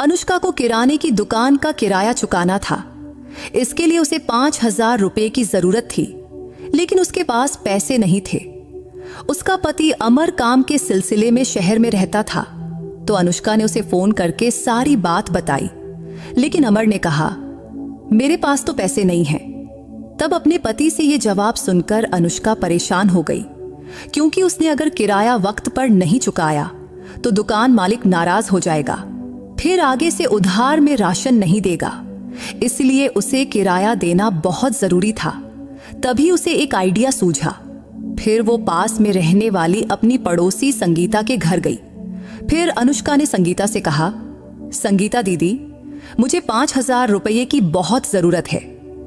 अनुष्का को किराने की दुकान का किराया चुकाना था। इसके लिए उसे 5,000 रुपए की जरूरत थी, लेकिन उसके पास पैसे नहीं थे। उसका पति अमर काम के सिलसिले में शहर में रहता था, तो अनुष्का ने उसे फोन करके सारी बात बताई। लेकिन अमर ने कहा, मेरे पास तो पैसे नहीं हैं। तब अपने पति से यह जवाब सुनकर अनुष्का परेशान हो गई, क्योंकि उसने अगर किराया वक्त पर नहीं चुकाया तो दुकान मालिक नाराज हो जाएगा, फिर आगे से उधार में राशन नहीं देगा। इसलिए उसे किराया देना बहुत जरूरी था। तभी उसे एक आइडिया सूझा। फिर वो पास में रहने वाली अपनी पड़ोसी संगीता के घर गई। फिर अनुष्का ने संगीता से कहा, संगीता दीदी, मुझे 5,000 रुपये की बहुत जरूरत है,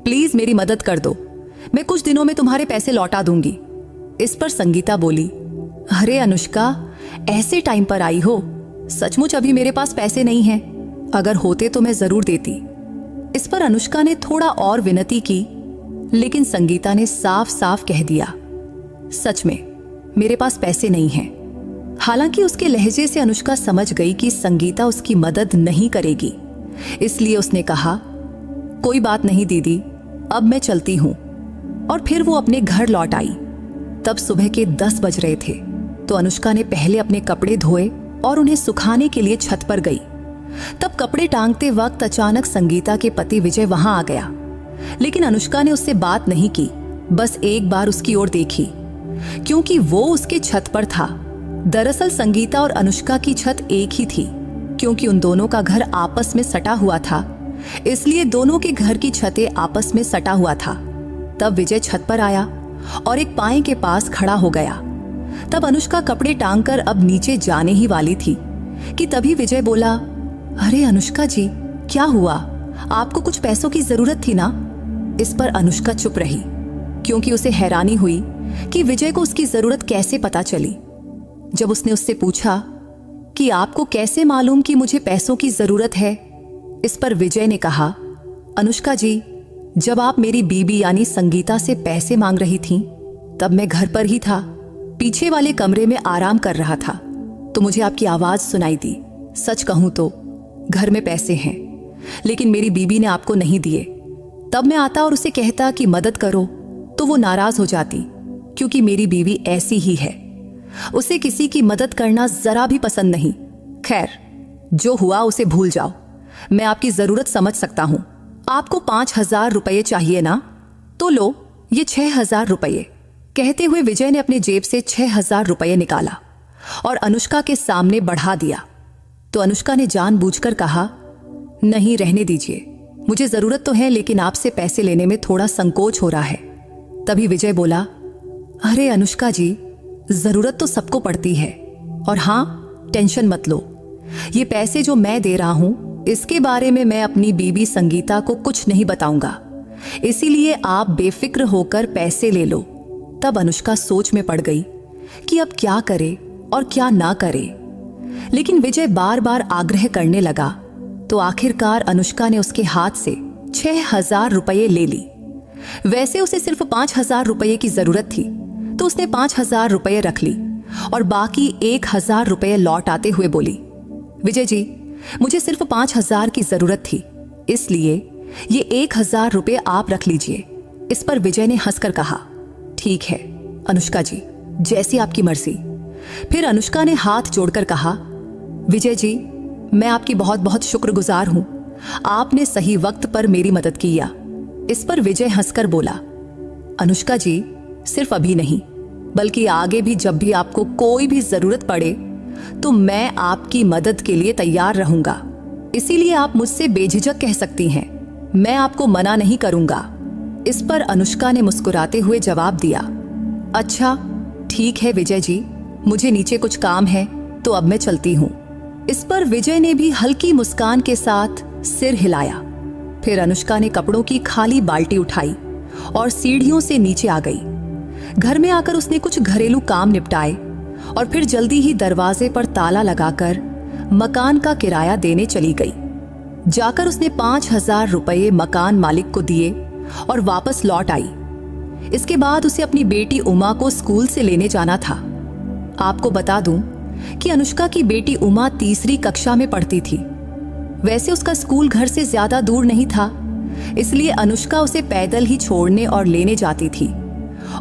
प्लीज मेरी मदद कर दो, मैं कुछ दिनों में तुम्हारे पैसे लौटा दूंगी। इस पर संगीता बोली, अरे अनुष्का, ऐसे टाइम पर आई हो, सचमुच अभी मेरे पास पैसे नहीं हैं, अगर होते तो मैं जरूर देती। इस पर अनुष्का ने थोड़ा और विनती की, लेकिन संगीता ने साफ साफ कह दिया, सच में मेरे पास पैसे नहीं हैं। हालांकि उसके लहजे से अनुष्का समझ गई कि संगीता उसकी मदद नहीं करेगी, इसलिए उसने कहा, कोई बात नहीं दीदी, अब मैं चलती हूं। और फिर वो अपने घर लौट आई। तब सुबह के 10 बज रहे थे, तो अनुष्का ने पहले अपने कपड़े धोए और उन्हें सुखाने के लिए छत पर गई। तब कपड़े टांगते वक्त अचानक संगीता के पति विजय वहां आ गया, लेकिन अनुष्का ने उससे बात नहीं की, बस एक बार उसकी ओर देखी, क्योंकि वो उसके छत पर था। दरअसल संगीता और अनुष्का की छत एक ही थी, क्योंकि उन दोनों का घर आपस में सटा हुआ था, इसलिए दोनों के घर की छतें आपस में सटा हुआ था। तब विजय छत पर आया और एक पाए के पास खड़ा हो गया। तब अनुष्का कपड़े टांगकर अब नीचे जाने ही वाली थी कि तभी विजय बोला, अरे अनुष्का जी, क्या हुआ, आपको कुछ पैसों की जरूरत थी ना? इस पर अनुष्का चुप रही, क्योंकि उसे हैरानी हुई कि विजय को उसकी जरूरत कैसे पता चली। जब उसने उससे पूछा कि आपको कैसे मालूम कि मुझे पैसों की जरूरत है, इस पर विजय ने कहा, अनुष्का जी, जब आप मेरी बीबी यानी संगीता से पैसे मांग रही थीं, तब मैं घर पर ही था, पीछे वाले कमरे में आराम कर रहा था, तो मुझे आपकी आवाज सुनाई दी। सच कहूं तो घर में पैसे हैं, लेकिन मेरी बीबी ने आपको नहीं दिए। तब मैं आता और उसे कहता कि मदद करो, तो वो नाराज हो जाती, क्योंकि मेरी बीवी ऐसी ही है, उसे किसी की मदद करना जरा भी पसंद नहीं। खैर, जो हुआ उसे भूल जाओ, मैं आपकी जरूरत समझ सकता हूं। आपको 5,000 रुपये चाहिए ना, तो लो ये 6,000 रुपये। कहते हुए विजय ने अपने जेब से 6,000 रुपये निकाला और अनुष्का के सामने बढ़ा दिया। तो अनुष्का ने जानबूझकर कहा, नहीं रहने दीजिए, मुझे जरूरत तो है, लेकिन आपसे पैसे लेने में थोड़ा संकोच हो रहा है। तभी विजय बोला, अरे अनुष्का जी, जरूरत तो सबको पड़ती है, और हाँ, टेंशन मत लो, ये पैसे जो मैं दे रहा हूं, इसके बारे में मैं अपनी बीबी संगीता को कुछ नहीं बताऊंगा, इसीलिए आप बेफिक्र होकर पैसे ले लो। तब अनुष्का सोच में पड़ गई कि अब क्या करे और क्या ना करे, लेकिन विजय बार बार आग्रह करने लगा, तो आखिरकार अनुष्का ने उसके हाथ से 6,000 रुपये ले ली। वैसे उसे सिर्फ 5,000 रुपये की जरूरत थी, तो उसने 5,000 रुपये रख ली और बाकी 1,000 रुपये लौट आते हुए बोली, विजय जी, मुझे सिर्फ 5,000 की जरूरत थी, इसलिए ये 1,000 रुपये आप रख लीजिए। इस पर विजय ने हंसकर कहा, ठीक है अनुष्का जी, जैसी आपकी मर्जी। फिर अनुष्का ने हाथ जोड़कर कहा, विजय जी, मैं आपकी बहुत बहुत शुक्रगुजार हूं, आपने सही वक्त पर मेरी मदद किया। इस पर विजय हंसकर बोला, अनुष्का जी, सिर्फ अभी नहीं, बल्कि आगे भी जब भी आपको कोई भी जरूरत पड़े तो मैं आपकी मदद के लिए तैयार रहूंगा, इसीलिए आप मुझसे बेझिझक कह सकती हैं, मैं आपको मना नहीं करूंगा। इस पर अनुष्का ने मुस्कुराते हुए जवाब दिया, अच्छा ठीक है विजय जी, मुझे नीचे कुछ काम है, तो अब मैं चलती हूं। इस पर विजय ने भी हल्की मुस्कान के साथ सिर हिलाया। फिर अनुष्का ने कपड़ों की खाली बाल्टी उठाई और सीढ़ियों से नीचे आ गई। घर में आकर उसने कुछ घरेलू काम निपटाए और फिर जल्दी ही दरवाजे पर ताला लगाकर मकान का किराया देने चली गई। जाकर उसने 5,000 रुपये मकान मालिक को दिए और वापस लौट आई। इसके बाद उसे अपनी बेटी उमा को स्कूल से लेने जाना था। आपको बता दूं कि अनुष्का की बेटी उमा तीसरी कक्षा में पढ़ती थी। वैसे उसका स्कूल घर से ज्यादा दूर नहीं था, इसलिए अनुष्का उसे पैदल ही छोड़ने और लेने जाती थी।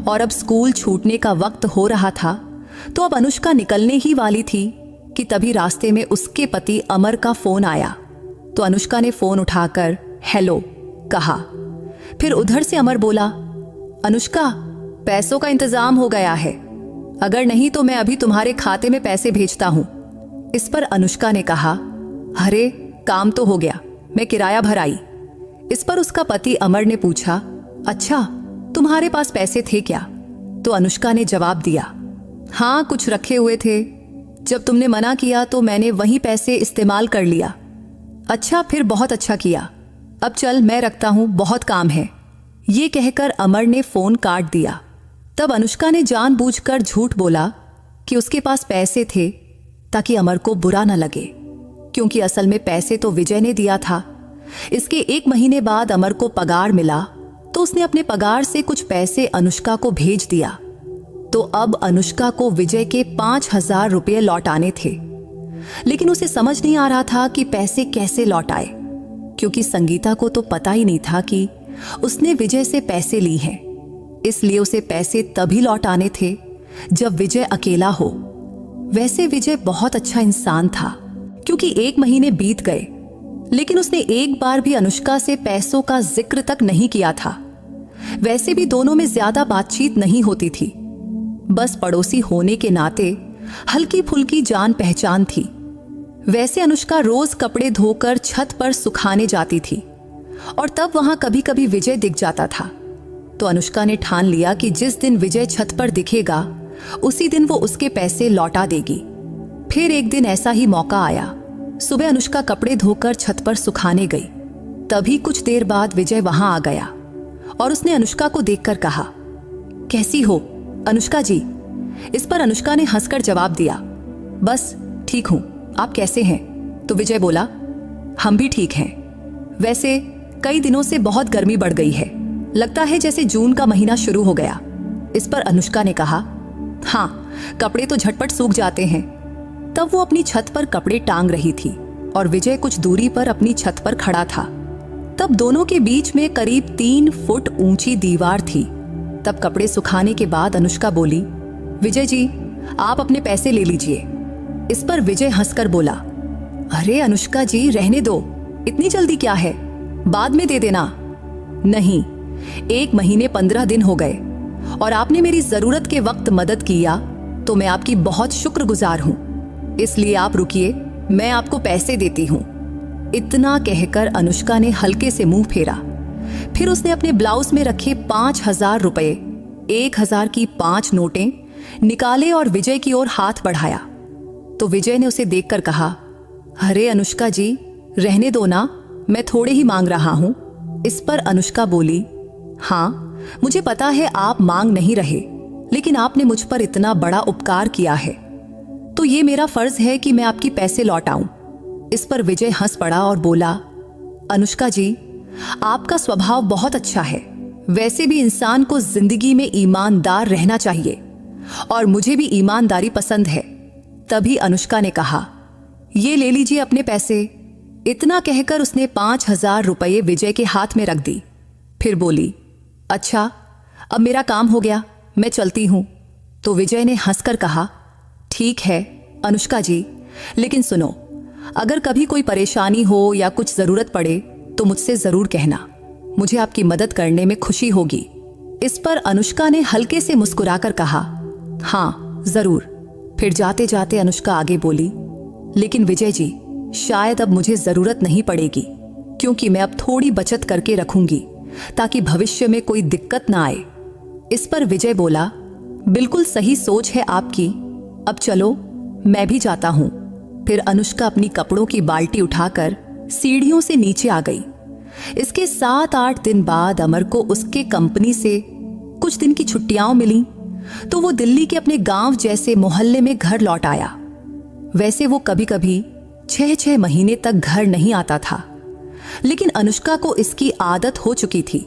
और अब स्कूल छूटने का वक्त हो रहा था, तो अब अनुष्का निकलने ही वाली थी कि तभी रास्ते में उसके पति अमर का फोन आया। तो अनुष्का ने फोन उठाकर हेलो कहा। फिर उधर से अमर बोला, अनुष्का, पैसों का इंतजाम हो गया है, अगर नहीं तो मैं अभी तुम्हारे खाते में पैसे भेजता हूं। इस पर अनुष्का ने कहा, अरे काम तो हो गया, मैं किराया भर आई। इस पर उसका पति अमर ने पूछा, अच्छा तुम्हारे पास पैसे थे क्या? तो अनुष्का ने जवाब दिया, हाँ कुछ रखे हुए थे, जब तुमने मना किया तो मैंने वही पैसे इस्तेमाल कर लिया। अच्छा, फिर बहुत अच्छा किया, अब चल मैं रखता हूं, बहुत काम है। ये कहकर अमर ने फोन काट दिया। तब अनुष्का ने जानबूझकर झूठ बोला कि उसके पास पैसे थे ताकि अमर को बुरा न लगे, क्योंकि असल में पैसे तो विजय ने दिया था। इसके 1 महीने बाद अमर को पगार मिला तो उसने अपने पगार से कुछ पैसे अनुष्का को भेज दिया। तो अब अनुष्का को विजय के 5,000 रुपये लौटाने थे, लेकिन उसे समझ नहीं आ रहा था कि पैसे कैसे लौटाए, क्योंकि संगीता को तो पता ही नहीं था कि उसने विजय से पैसे ली हैं। इसलिए उसे पैसे तभी लौटाने थे जब विजय अकेला हो। वैसे विजय बहुत अच्छा इंसान था, क्योंकि 1 महीने बीत गए लेकिन उसने एक बार भी अनुष्का से पैसों का जिक्र तक नहीं किया था। वैसे भी दोनों में ज्यादा बातचीत नहीं होती थी, बस पड़ोसी होने के नाते हल्की फुल्की जान पहचान थी। वैसे अनुष्का रोज कपड़े धोकर छत पर सुखाने जाती थी और तब वहां कभी कभी विजय दिख जाता था। तो अनुष्का ने ठान लिया कि जिस दिन विजय छत पर दिखेगा उसी दिन वो उसके पैसे लौटा देगी। फिर एक दिन ऐसा ही मौका आया। सुबह अनुष्का कपड़े धोकर छत पर सुखाने गई, तभी कुछ देर बाद विजय वहां आ गया और उसने अनुष्का को देखकर कहा, कैसी हो अनुष्का जी? इस पर अनुष्का ने हंसकर जवाब दिया, बस ठीक हूं, आप कैसे हैं? तो विजय बोला, हम भी ठीक हैं। वैसे कई दिनों से बहुत गर्मी बढ़ गई है, लगता है जैसे जून का महीना शुरू हो गया। इस पर अनुष्का ने कहा, हाँ कपड़े तो झटपट सूख जाते हैं। तब वो अपनी छत पर कपड़े टांग रही थी और विजय कुछ दूरी पर अपनी छत पर खड़ा था। तब दोनों के बीच में करीब 3 फुट ऊंची दीवार थी। तब कपड़े सुखाने के बाद अनुष्का बोली, विजय जी आप अपने पैसे ले लीजिए। इस पर विजय हंसकर बोला, अरे अनुष्का जी रहने दो, इतनी जल्दी क्या है, बाद में दे देना। नहीं, 1 महीने 15 दिन हो गए और आपने मेरी जरूरत के वक्त मदद किया तो मैं आपकी बहुत शुक्रगुजार हूं, इसलिए आप रुकिए, मैं आपको पैसे देती हूं। इतना कहकर अनुष्का ने हल्के से मुंह फेरा। फिर उसने अपने ब्लाउज में रखे 5,000 रुपए, 1,000 की 5 नोटें निकाले और विजय की ओर हाथ बढ़ाया। तो विजय ने उसे देखकर कहा, अरे अनुष्का जी रहने दो ना, मैं थोड़े ही मांग रहा हूं। इस पर अनुष्का बोली, हाँ मुझे पता है आप मांग नहीं रहे, लेकिन आपने मुझ पर इतना बड़ा उपकार किया है तो ये मेरा फर्ज है कि मैं आपकी पैसे लौटाऊं। इस पर विजय हंस पड़ा और बोला, अनुष्का जी आपका स्वभाव बहुत अच्छा है, वैसे भी इंसान को जिंदगी में ईमानदार रहना चाहिए और मुझे भी ईमानदारी पसंद है। तभी अनुष्का ने कहा, ये ले लीजिए अपने पैसे। इतना कहकर उसने 5,000 रुपये विजय के हाथ में रख दी। फिर बोली, अच्छा अब मेरा काम हो गया, मैं चलती हूं। तो विजय ने हंसकर कहा, ठीक है अनुष्का जी, लेकिन सुनो, अगर कभी कोई परेशानी हो या कुछ जरूरत पड़े तो मुझसे जरूर कहना, मुझे आपकी मदद करने में खुशी होगी। इस पर अनुष्का ने हल्के से मुस्कुराकर कहा, हाँ जरूर। फिर जाते जाते अनुष्का आगे बोली, लेकिन विजय जी शायद अब मुझे जरूरत नहीं पड़ेगी, क्योंकि मैं अब थोड़ी बचत करके रखूंगी ताकि भविष्य में कोई दिक्कत ना आए। इस पर विजय बोला, बिल्कुल सही सोच है आपकी, अब चलो मैं भी जाता हूं। फिर अनुष्का अपनी कपड़ों की बाल्टी उठाकर सीढ़ियों से नीचे आ गई। इसके 7-8 दिन बाद अमर को उसके कंपनी से कुछ दिन की छुट्टियां मिली तो वो दिल्ली के अपने गांव जैसे मोहल्ले में घर लौट आया। वैसे वो कभी कभी 6-6 महीने तक घर नहीं आता था, लेकिन अनुष्का को इसकी आदत हो चुकी थी।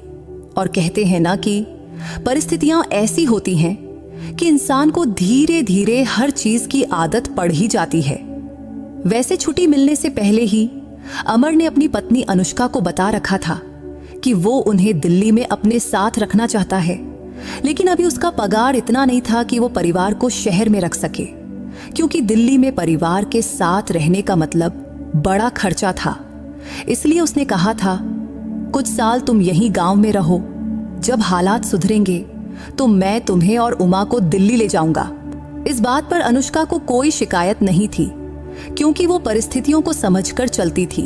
और कहते हैं ना कि परिस्थितियां ऐसी होती हैं कि इंसान को धीरे धीरे हर चीज की आदत पड़ ही जाती है। वैसे छुट्टी मिलने से पहले ही अमर ने अपनी पत्नी अनुष्का को बता रखा था कि वो उन्हें दिल्ली में अपने साथ रखना चाहता है, लेकिन अभी उसका पगार इतना नहीं था कि वो परिवार को शहर में रख सके, क्योंकि दिल्ली में परिवार के साथ रहने का मतलब बड़ा खर्चा था। इसलिए उसने कहा था, कुछ साल तुम यहीं गांव में रहो, जब हालात सुधरेंगे तो मैं तुम्हें और उमा को दिल्ली ले जाऊंगा। इस बात पर अनुष्का को कोई शिकायत नहीं थी, क्योंकि वो परिस्थितियों को समझकर चलती थी।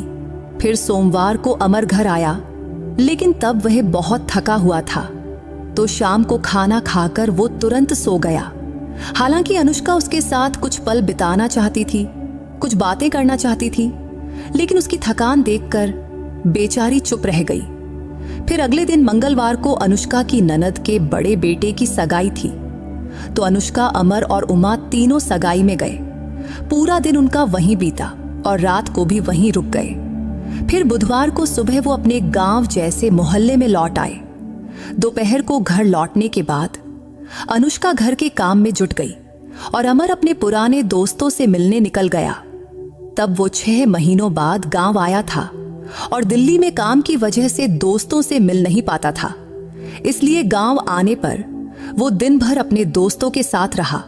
फिर सोमवार को अमर घर आया, लेकिन तब वह बहुत थका हुआ था, तो शाम को खाना खाकर वो तुरंत सो गया। हालांकि अनुष्का उसके साथ कुछ पल बिताना चाहती थी, कुछ बातें करना चाहती थी, लेकिन उसकी थकान देखकर बेचारी चुप रह गई। फिर अगले दिन मंगलवार को अनुष्का की ननद के बड़े बेटे की सगाई थी, तो अनुष्का, अमर और उमा तीनों सगाई में गए। पूरा दिन उनका वहीं बीता और रात को भी वहीं रुक गए। फिर बुधवार को सुबह वो अपने गांव जैसे मोहल्ले में लौट आए। दोपहर को घर लौटने के बाद अनुष्का घर के काम में जुट गई और अमर अपने पुराने दोस्तों से मिलने निकल गया। तब वो 6 महीनों बाद गांव आया था और दिल्ली में काम की वजह से दोस्तों से मिल नहीं पाता था। इसलिए गांव आने पर वो दिन भर अपने दोस्तों के साथ रहा।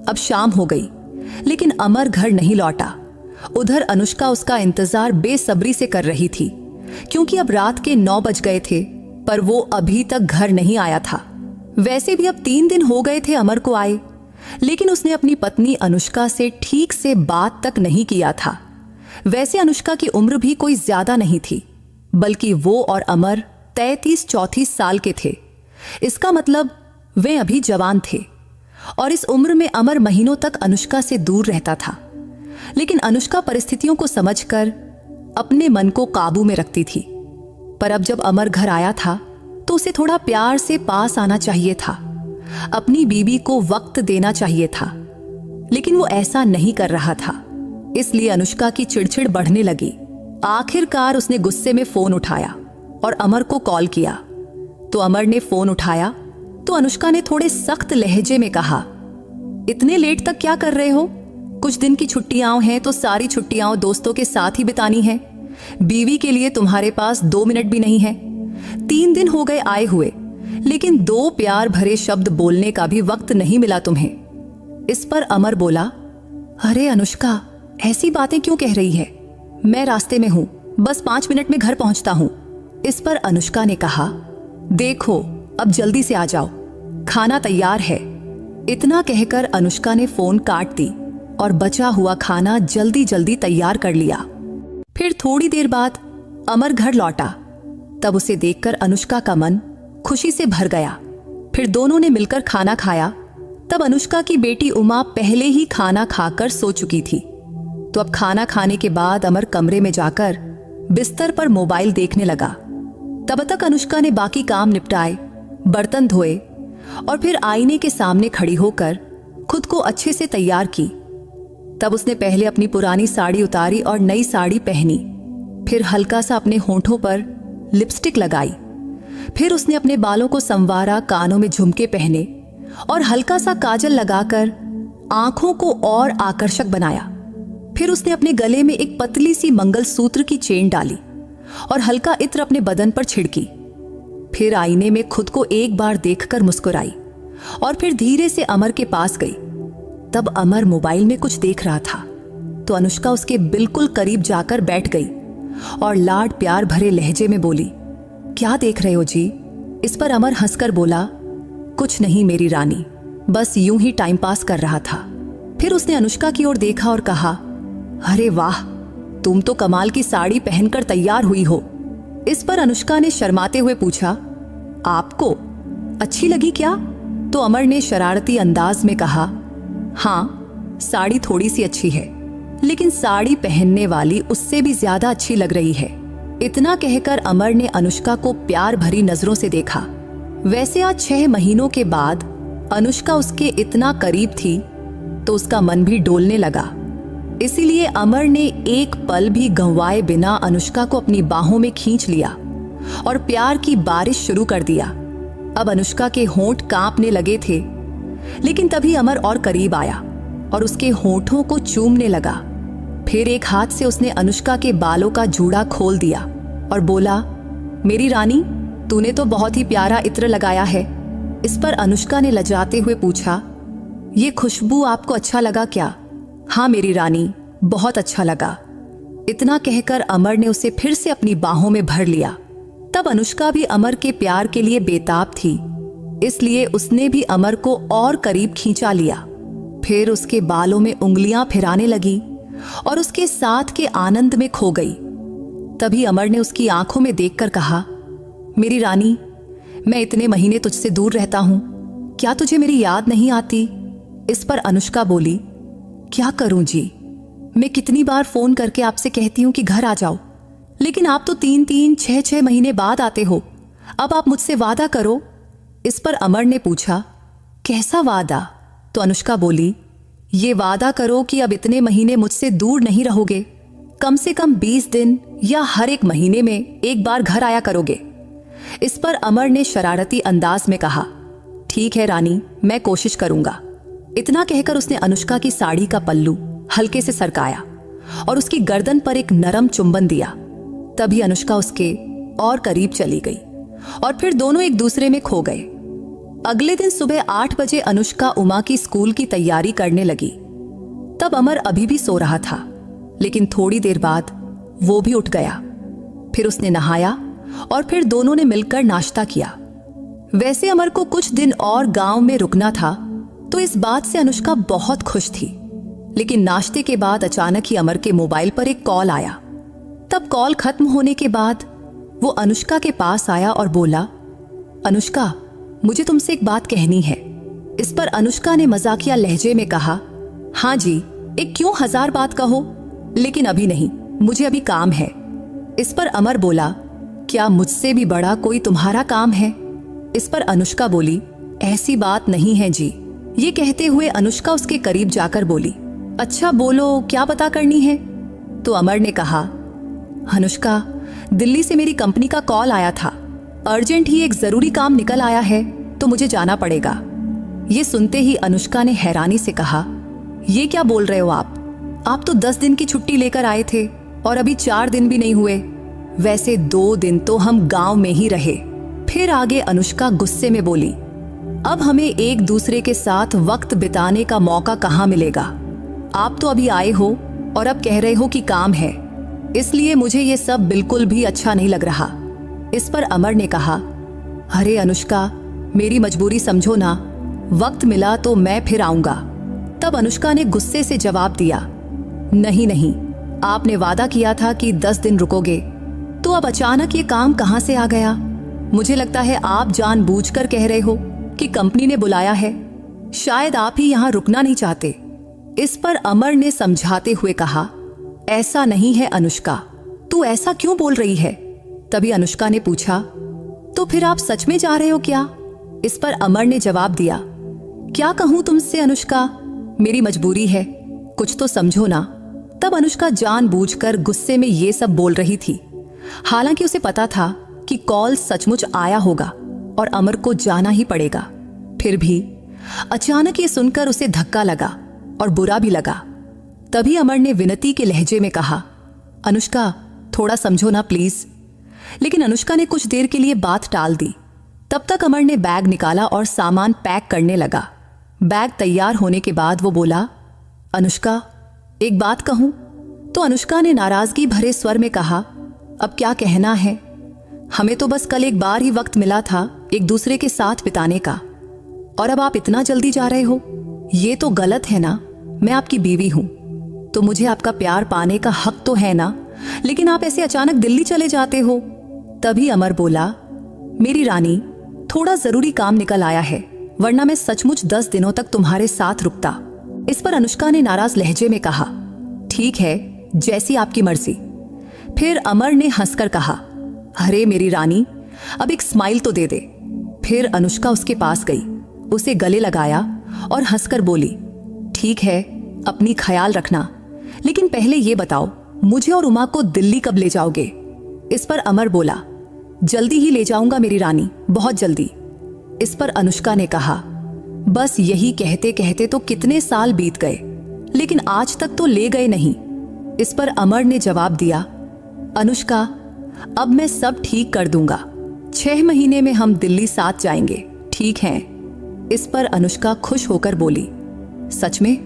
अब शाम हो गई, लेकिन अमर घर नहीं लौटा। उधर अनुष्का उसका इंतजार बेसब्री से कर रही थी, क्योंकि अब रात के 9 बज गए थे, पर वो अभी तक घर नहीं आया था। वैसे भी अब 3 दिन हो गए थे अमर को आए, लेकिन उसने अपनी पत्नी अनुष्का से ठीक से बात तक नहीं किया था। वैसे अनुष्का की उम्र भी कोई ज्यादा नहीं थी, बल्कि वो और अमर 33-34 साल के थे। इसका मतलब वे अभी जवान थे, और इस उम्र में अमर महीनों तक अनुष्का से दूर रहता था। लेकिन अनुष्का परिस्थितियों को समझकर अपने मन को काबू में रखती थी। पर अब जब अमर घर आया था तो उसे थोड़ा प्यार से पास आना चाहिए था, अपनी बीवी को वक्त देना चाहिए था, लेकिन वो ऐसा नहीं कर रहा था। इसलिए अनुष्का की चिड़चिड़ बढ़ने लगी। आखिरकार उसने गुस्से में फोन उठाया और अमर को कॉल किया। तो अमर ने फोन उठाया तो अनुष्का ने थोड़े सख्त लहजे में कहा, इतने लेट तक क्या कर रहे हो? कुछ दिन की छुट्टियां हैं तो सारी छुट्टियां दोस्तों के साथ ही बितानी है। बीवी के लिए तुम्हारे पास 2 मिनट भी नहीं है। 3 दिन हो गए आए हुए, लेकिन 2 प्यार भरे शब्द बोलने का भी वक्त नहीं मिला तुम्हें। इस पर अमर बोला, अरे अनुष्का, ऐसी बातें क्यों कह रही है? मैं रास्ते में हूं, बस 5 मिनट में घर पहुंचता हूं। इस पर अनुष्का ने कहा, देखो अब जल्दी से आ जाओ, खाना तैयार है। इतना कहकर अनुष्का ने फोन काट दी और बचा हुआ खाना जल्दी जल्दी तैयार कर लिया। फिर थोड़ी देर बाद अमर घर लौटा। तब उसे देखकर अनुष्का का मन खुशी से भर गया। फिर दोनों ने मिलकर खाना खाया। तब अनुष्का की बेटी उमा पहले ही खाना खाकर सो चुकी थी। तो अब खाना खाने के बाद अमर कमरे में जाकर बिस्तर पर मोबाइल देखने लगा। तब तक अनुष्का ने बाकी काम निपटाए, बर्तन धोए और फिर आईने के सामने खड़ी होकर खुद को अच्छे से तैयार की। तब उसने पहले अपनी पुरानी साड़ी उतारी और नई साड़ी पहनी। फिर हल्का सा अपने होंठों पर लिपस्टिक लगाई। फिर उसने अपने बालों को संवारा, कानों में झुमके पहने और हल्का सा काजल लगाकर आंखों को और आकर्षक बनाया। फिर उसने अपने गले में एक पतली सी मंगलसूत्र की चेन डाली और हल्का इत्र अपने बदन पर छिड़की। फिर आईने में खुद को एक बार देखकर मुस्कुराई और फिर धीरे से अमर के पास गई। तब अमर मोबाइल में कुछ देख रहा था, तो अनुष्का उसके बिल्कुल करीब जाकर बैठ गई और लाड प्यार भरे लहजे में बोली, क्या देख रहे हो जी? इस पर अमर हंसकर बोला, कुछ नहीं मेरी रानी, बस यूं ही टाइम पास कर रहा था। फिर उसने अनुष्का की ओर देखा और कहा, अरे वाह, तुम तो कमाल की साड़ी पहनकर तैयार हुई हो। इस पर अनुष्का ने शर्माते हुए पूछा, आपको अच्छी लगी क्या? तो अमर ने शरारती अंदाज में कहा, हाँ, साड़ी थोड़ी सी अच्छी है, लेकिन साड़ी पहनने वाली उससे भी ज्यादा अच्छी लग रही है। इतना कहकर अमर ने अनुष्का को प्यार भरी नजरों से देखा। वैसे आज 6 महीनों के बाद अनुष्का उसके इतना करीब थी तो उसका मन भी डोलने लगा। इसीलिए अमर ने एक पल भी गंवाए बिना अनुष्का को अपनी बाहों में खींच लिया और प्यार की बारिश शुरू कर दिया। अब अनुष्का के होंठ कांपने लगे थे, लेकिन तभी अमर और करीब आया और उसके होंठों को चूमने लगा। फिर एक हाथ से उसने अनुष्का के बालों का जूड़ा खोल दिया और बोला, मेरी रानी, तूने तो बहुत ही प्यारा इत्र लगाया है। इस पर अनुष्का ने लजाते हुए पूछा, ये खुशबू आपको अच्छा लगा क्या? हाँ मेरी रानी, बहुत अच्छा लगा। इतना कहकर अमर ने उसे फिर से अपनी बाहों में भर लिया। तब अनुष्का भी अमर के प्यार के लिए बेताब थी, इसलिए उसने भी अमर को और करीब खींचा लिया। फिर उसके बालों में उंगलियां फिराने लगी और उसके साथ के आनंद में खो गई। तभी अमर ने उसकी आंखों में देखकर कहा, मेरी रानी, मैं इतने महीने तुझसे दूर रहता हूं, क्या तुझे मेरी याद नहीं आती? इस पर अनुष्का बोली, क्या करूं जी, मैं कितनी बार फोन करके आपसे कहती हूं कि घर आ जाओ, लेकिन आप तो 3-3, 6-6 महीने बाद आते हो। अब आप मुझसे वादा करो। इस पर अमर ने पूछा, कैसा वादा? तो अनुष्का बोली, ये वादा करो कि अब इतने महीने मुझसे दूर नहीं रहोगे, कम से कम 20 दिन या हर एक महीने में एक बार घर आया करोगे। इस पर अमर ने शरारती अंदाज में कहा, ठीक है रानी, मैं कोशिश करूंगा। इतना कहकर उसने अनुष्का की साड़ी का पल्लू हल्के से सरकाया और उसकी गर्दन पर एक नरम चुंबन दिया। तभी अनुष्का उसके और करीब चली गई और फिर दोनों एक दूसरे में खो गए। अगले दिन सुबह 8 बजे अनुष्का उमा की स्कूल की तैयारी करने लगी। तब अमर अभी भी सो रहा था, लेकिन थोड़ी देर बाद वो भी उठ गया। फिर उसने नहाया और फिर दोनों ने मिलकर नाश्ता किया। वैसे अमर को कुछ दिन और गांव में रुकना था, तो इस बात से अनुष्का बहुत खुश थी। लेकिन नाश्ते के बाद अचानक ही अमर के मोबाइल पर एक कॉल आया। तब कॉल खत्म होने के बाद वो अनुष्का के पास आया और बोला, अनुष्का, मुझे तुमसे एक बात कहनी है। इस पर अनुष्का ने मजाकिया लहजे में कहा, हाँ जी, एक क्यों 1000 बात कहो, लेकिन अभी नहीं, मुझे अभी काम है। इस पर अमर बोला, क्या मुझसे भी बड़ा कोई तुम्हारा काम है? इस पर अनुष्का बोली, ऐसी बात नहीं है जी। ये कहते हुए अनुष्का उसके करीब जाकर बोली, अच्छा बोलो, क्या पता करनी है? तो अमर ने कहा, अनुष्का, दिल्ली से मेरी कंपनी का कॉल आया था, अर्जेंट ही एक जरूरी काम निकल आया है, तो मुझे जाना पड़ेगा। ये सुनते ही अनुष्का ने हैरानी से कहा, ये क्या बोल रहे हो आप तो 10 दिन की छुट्टी लेकर आए थे और अभी 4 दिन भी नहीं हुए। वैसे 2 दिन तो हम गांव में ही रहे। फिर आगे अनुष्का गुस्से में बोली, अब हमें एक दूसरे के साथ वक्त बिताने का मौका कहाँ मिलेगा? आप तो अभी आए हो और अब कह रहे हो कि काम है, इसलिए मुझे ये सब बिल्कुल भी अच्छा नहीं लग रहा। इस पर अमर ने कहा, अरे अनुष्का, मेरी मजबूरी समझो ना, वक्त मिला तो मैं फिर आऊंगा। तब अनुष्का ने गुस्से से जवाब दिया, नहीं नहीं, आपने वादा किया था कि 10 दिन रुकोगे, तो अब अचानक ये काम कहाँ से आ गया? मुझे लगता है आप जानबूझकर कह रहे हो कि कंपनी ने बुलाया है, शायद आप ही यहाँ रुकना नहीं चाहते। इस पर अमर ने समझाते हुए कहा, ऐसा नहीं है अनुष्का, तू ऐसा क्यों बोल रही है? तभी अनुष्का ने पूछा, तो फिर आप सच में जा रहे हो क्या? इस पर अमर ने जवाब दिया, क्या कहूं तुमसे अनुष्का, मेरी मजबूरी है, कुछ तो समझो ना। तब अनुष्का जानबूझकर गुस्से में ये सब बोल रही थी, हालांकि उसे पता था कि कॉल सचमुच आया होगा और अमर को जाना ही पड़ेगा। फिर भी अचानक ये सुनकर उसे धक्का लगा और बुरा भी लगा। तभी अमर ने विनती के लहजे में कहा, अनुष्का, थोड़ा समझो ना प्लीज। लेकिन अनुष्का ने कुछ देर के लिए बात टाल दी। तब तक अमर ने बैग निकाला और सामान पैक करने लगा। बैग तैयार होने के बाद वो बोला, अनुष्का, एक बात कहूं? तो अनुष्का ने नाराजगी भरे स्वर में कहा, अब क्या कहना है? हमें तो बस कल एक बार ही वक्त मिला था एक दूसरे के साथ बिताने का, और अब आप इतना जल्दी जा रहे हो? ये तो गलत है ना। मैं आपकी बीवी हूं, तो मुझे आपका प्यार पाने का हक तो है ना, लेकिन आप ऐसे अचानक दिल्ली चले जाते हो। तभी अमर बोला, मेरी रानी, थोड़ा जरूरी काम निकल आया है, वरना मैं सचमुच 10 दिनों तक तुम्हारे साथ रुकता। इस पर अनुष्का ने नाराज लहजे में कहा, ठीक है, जैसी आपकी मर्जी। फिर अमर ने हंसकर कहा, अरे मेरी रानी, अब एक स्माइल तो दे दे। फिर अनुष्का उसके पास गई, उसे गले लगाया और हंसकर बोली, ठीक है, अपनी ख्याल रखना, लेकिन पहले ये बताओ, मुझे और उमा को दिल्ली कब ले जाओगे? इस पर अमर बोला, जल्दी ही ले जाऊंगा मेरी रानी, बहुत जल्दी। इस पर अनुष्का ने कहा, बस यही कहते कहते तो कितने साल बीत गए, लेकिन आज तक तो ले गए नहीं। इस पर अमर ने जवाब दिया, अनुष्का, अब मैं सब ठीक कर दूंगा। 6 महीने में हम दिल्ली साथ जाएंगे, ठीक है? इस पर अनुष्का खुश होकर बोली, सच में?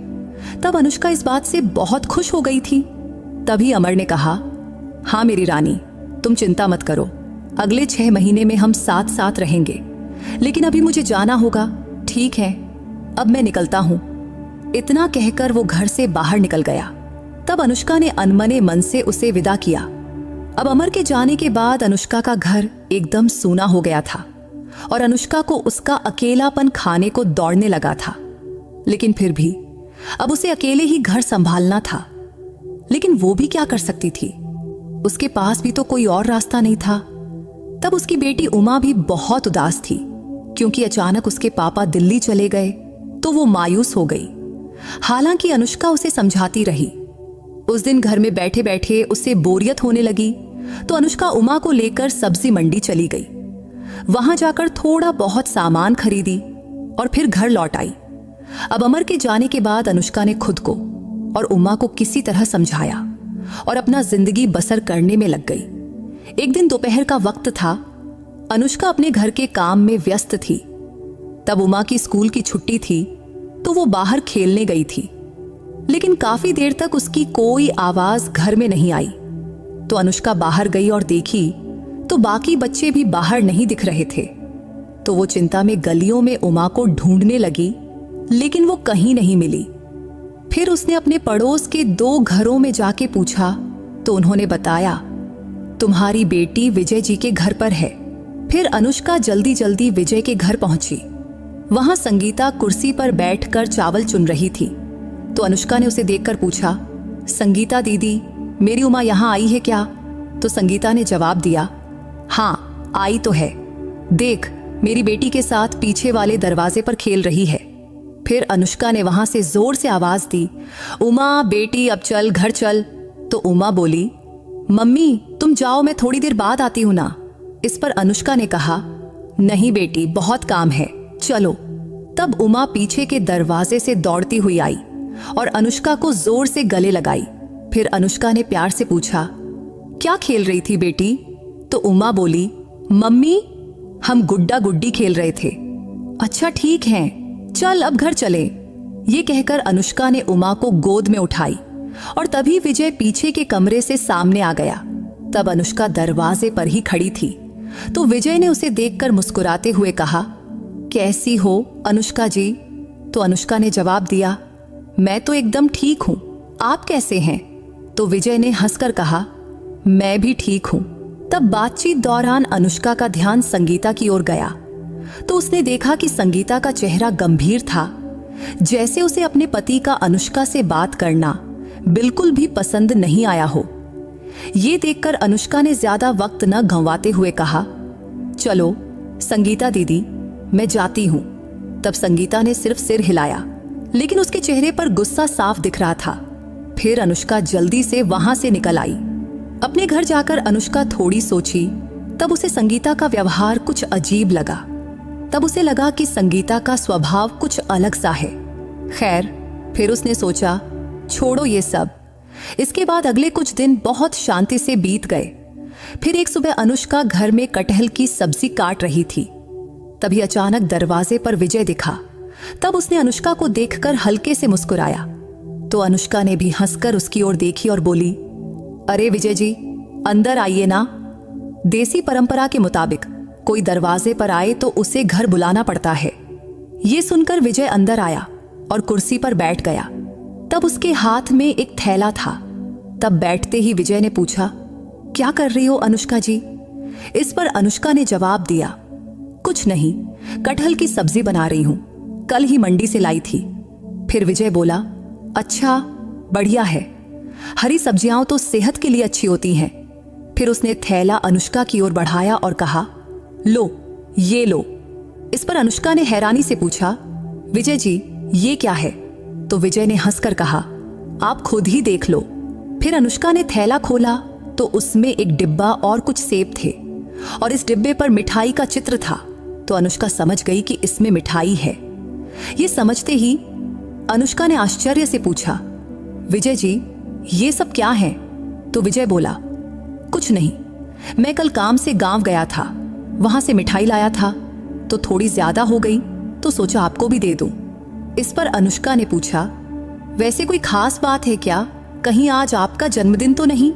तब अनुष्का इस बात से बहुत खुश हो गई थी। तभी अमर ने कहा, हाँ मेरी रानी, तुम चिंता मत करो, अगले 6 महीने में हम साथ साथ रहेंगे। लेकिन अभी मुझे जाना होगा, ठीक है? अब मैं निकलता हूं। इतना कहकर वो घर से बाहर निकल गया। तब अनुष्का ने अनमने मन से उसे विदा किया। अब अमर के जाने के बाद अनुष्का का घर एकदम सूना हो गया था और अनुष्का को उसका अकेलापन खाने को दौड़ने लगा था। लेकिन फिर भी अब उसे अकेले ही घर संभालना था। लेकिन वो भी क्या कर सकती थी? उसके पास भी तो कोई और रास्ता नहीं था। तब उसकी बेटी उमा भी बहुत उदास थी, क्योंकि अचानक उसके पापा दिल्ली चले गए तो वो मायूस हो गई। हालांकि अनुष्का उसे समझाती रही। उस दिन घर में बैठे बैठे उसे बोरियत होने लगी तो अनुष्का उमा को लेकर सब्जी मंडी चली गई। वहां जाकर थोड़ा बहुत सामान खरीदी और फिर घर लौट आई। अब अमर के जाने के बाद अनुष्का ने खुद को और उमा को किसी तरह समझाया और अपना जिंदगी बसर करने में लग गई। एक दिन दोपहर का वक्त था। अनुष्का अपने घर के काम में व्यस्त थी। तब उमा की स्कूल की छुट्टी थी तो वो बाहर खेलने गई थी। लेकिन काफी देर तक उसकी कोई आवाज घर में नहीं आई। तो अनुष्का बाहर गई और देखी तो बाकी बच्चे भी बाहर नहीं दिख रहे थे। तो वो चिंता में गलियों में उमा को ढूंढने लगी, लेकिन वो कहीं नहीं मिली। फिर उसने अपने पड़ोस के 2 घरों में जाके पूछा तो उन्होंने बताया, तुम्हारी बेटी विजय जी के घर पर है। फिर अनुष्का जल्दी जल्दी विजय के घर पहुंची। वहां संगीता कुर्सी पर बैठकर चावल चुन रही थी। तो अनुष्का ने उसे देखकर पूछा, संगीता दीदी, मेरी उमा यहाँ आई है क्या? तो संगीता ने जवाब दिया, हाँ आई तो है, देख मेरी बेटी के साथ पीछे वाले दरवाजे पर खेल रही है। फिर अनुष्का ने वहां से जोर से आवाज दी, उमा बेटी अब चल, घर चल। तो उमा बोली, मम्मी तुम जाओ, मैं थोड़ी देर बाद आती हूं ना। इस पर अनुष्का ने कहा, नहीं बेटी, बहुत काम है, चलो। तब उमा पीछे के दरवाजे से दौड़ती हुई आई और अनुष्का को जोर से गले लगाई। फिर अनुष्का ने प्यार से पूछा, क्या खेल रही थी बेटी? तो उमा बोली, मम्मी हम गुड्डा गुड्डी खेल रहे थे। अच्छा ठीक है, चल अब घर चले। ये कहकर अनुष्का ने उमा को गोद में उठाई और तभी विजय पीछे के कमरे से सामने आ गया। तब अनुष्का दरवाजे पर ही खड़ी थी। तो विजय ने उसे देखकर मुस्कुराते हुए कहा, कैसी हो अनुष्का जी? तो अनुष्का ने जवाब दिया, मैं तो एकदम ठीक हूं, आप कैसे हैं? तो विजय ने हंसकर कहा, मैं भी ठीक हूं। तब बातचीत दौरान अनुष्का का ध्यान संगीता की ओर गया तो उसने देखा कि संगीता का चेहरा गंभीर था, जैसे उसे अपने पति का अनुष्का से बात करना बिल्कुल भी पसंद नहीं आया हो। ये देखकर अनुष्का ने ज्यादा वक्त न गंवाते हुए कहा, चलो संगीता दीदी मैं जाती हूं। तब संगीता ने सिर्फ सिर हिलाया, लेकिन उसके चेहरे पर गुस्सा साफ दिख रहा था। फिर अनुष्का जल्दी से वहां से निकल आई। अपने घर जाकर अनुष्का थोड़ी सोची। तब उसे संगीता का व्यवहार कुछ अजीब लगा। तब उसे लगा कि संगीता का स्वभाव कुछ अलग सा है। खैर, फिर उसने सोचा, छोड़ो ये सब। इसके बाद अगले कुछ दिन बहुत शांति से बीत गए। फिर एक सुबह अनुष्का घर में कटहल की सब्जी काट रही थी। तभी अचानक दरवाजे पर विजय दिखा। तब उसने अनुष्का को देखकर हल्के से मुस्कुराया। तो अनुष्का ने भी हंसकर उसकी ओर देखी और बोली, अरे विजय जी, अंदर आइए ना। देसी परंपरा के मुताबिक कोई दरवाजे पर आए तो उसे घर बुलाना पड़ता है। ये सुनकर विजय अंदर आया और कुर्सी पर बैठ गया। तब उसके हाथ में एक थैला था। तब बैठते ही विजय ने पूछा, क्या कर रही हो अनुष्का जी? इस पर अनुष्का ने जवाब दिया, कुछ नहीं, कटहल की सब्जी बना रही हूं, कल ही मंडी से लाई थी। फिर विजय बोला, अच्छा बढ़िया है, हरी सब्जियां तो सेहत के लिए अच्छी होती हैं। फिर उसने थैला अनुष्का की ओर बढ़ाया और कहा, लो ये लो। इस पर अनुष्का ने हैरानी से पूछा, विजय जी ये क्या है? तो विजय ने हंसकर कहा, आप खुद ही देख लो। फिर अनुष्का ने थैला खोला तो उसमें एक डिब्बा और कुछ सेब थे और इस डिब्बे पर मिठाई का चित्र था। तो अनुष्का समझ गई कि इसमें मिठाई है। ये समझते ही अनुष्का ने आश्चर्य से पूछा, विजय जी ये सब क्या है? तो विजय बोला, कुछ नहीं, मैं कल काम से गांव गया था, वहां से मिठाई लाया था, तो थोड़ी ज्यादा हो गई तो सोचा आपको भी दे दूं। इस पर अनुष्का ने पूछा, वैसे कोई खास बात है क्या? कहीं आज आपका जन्मदिन तो नहीं?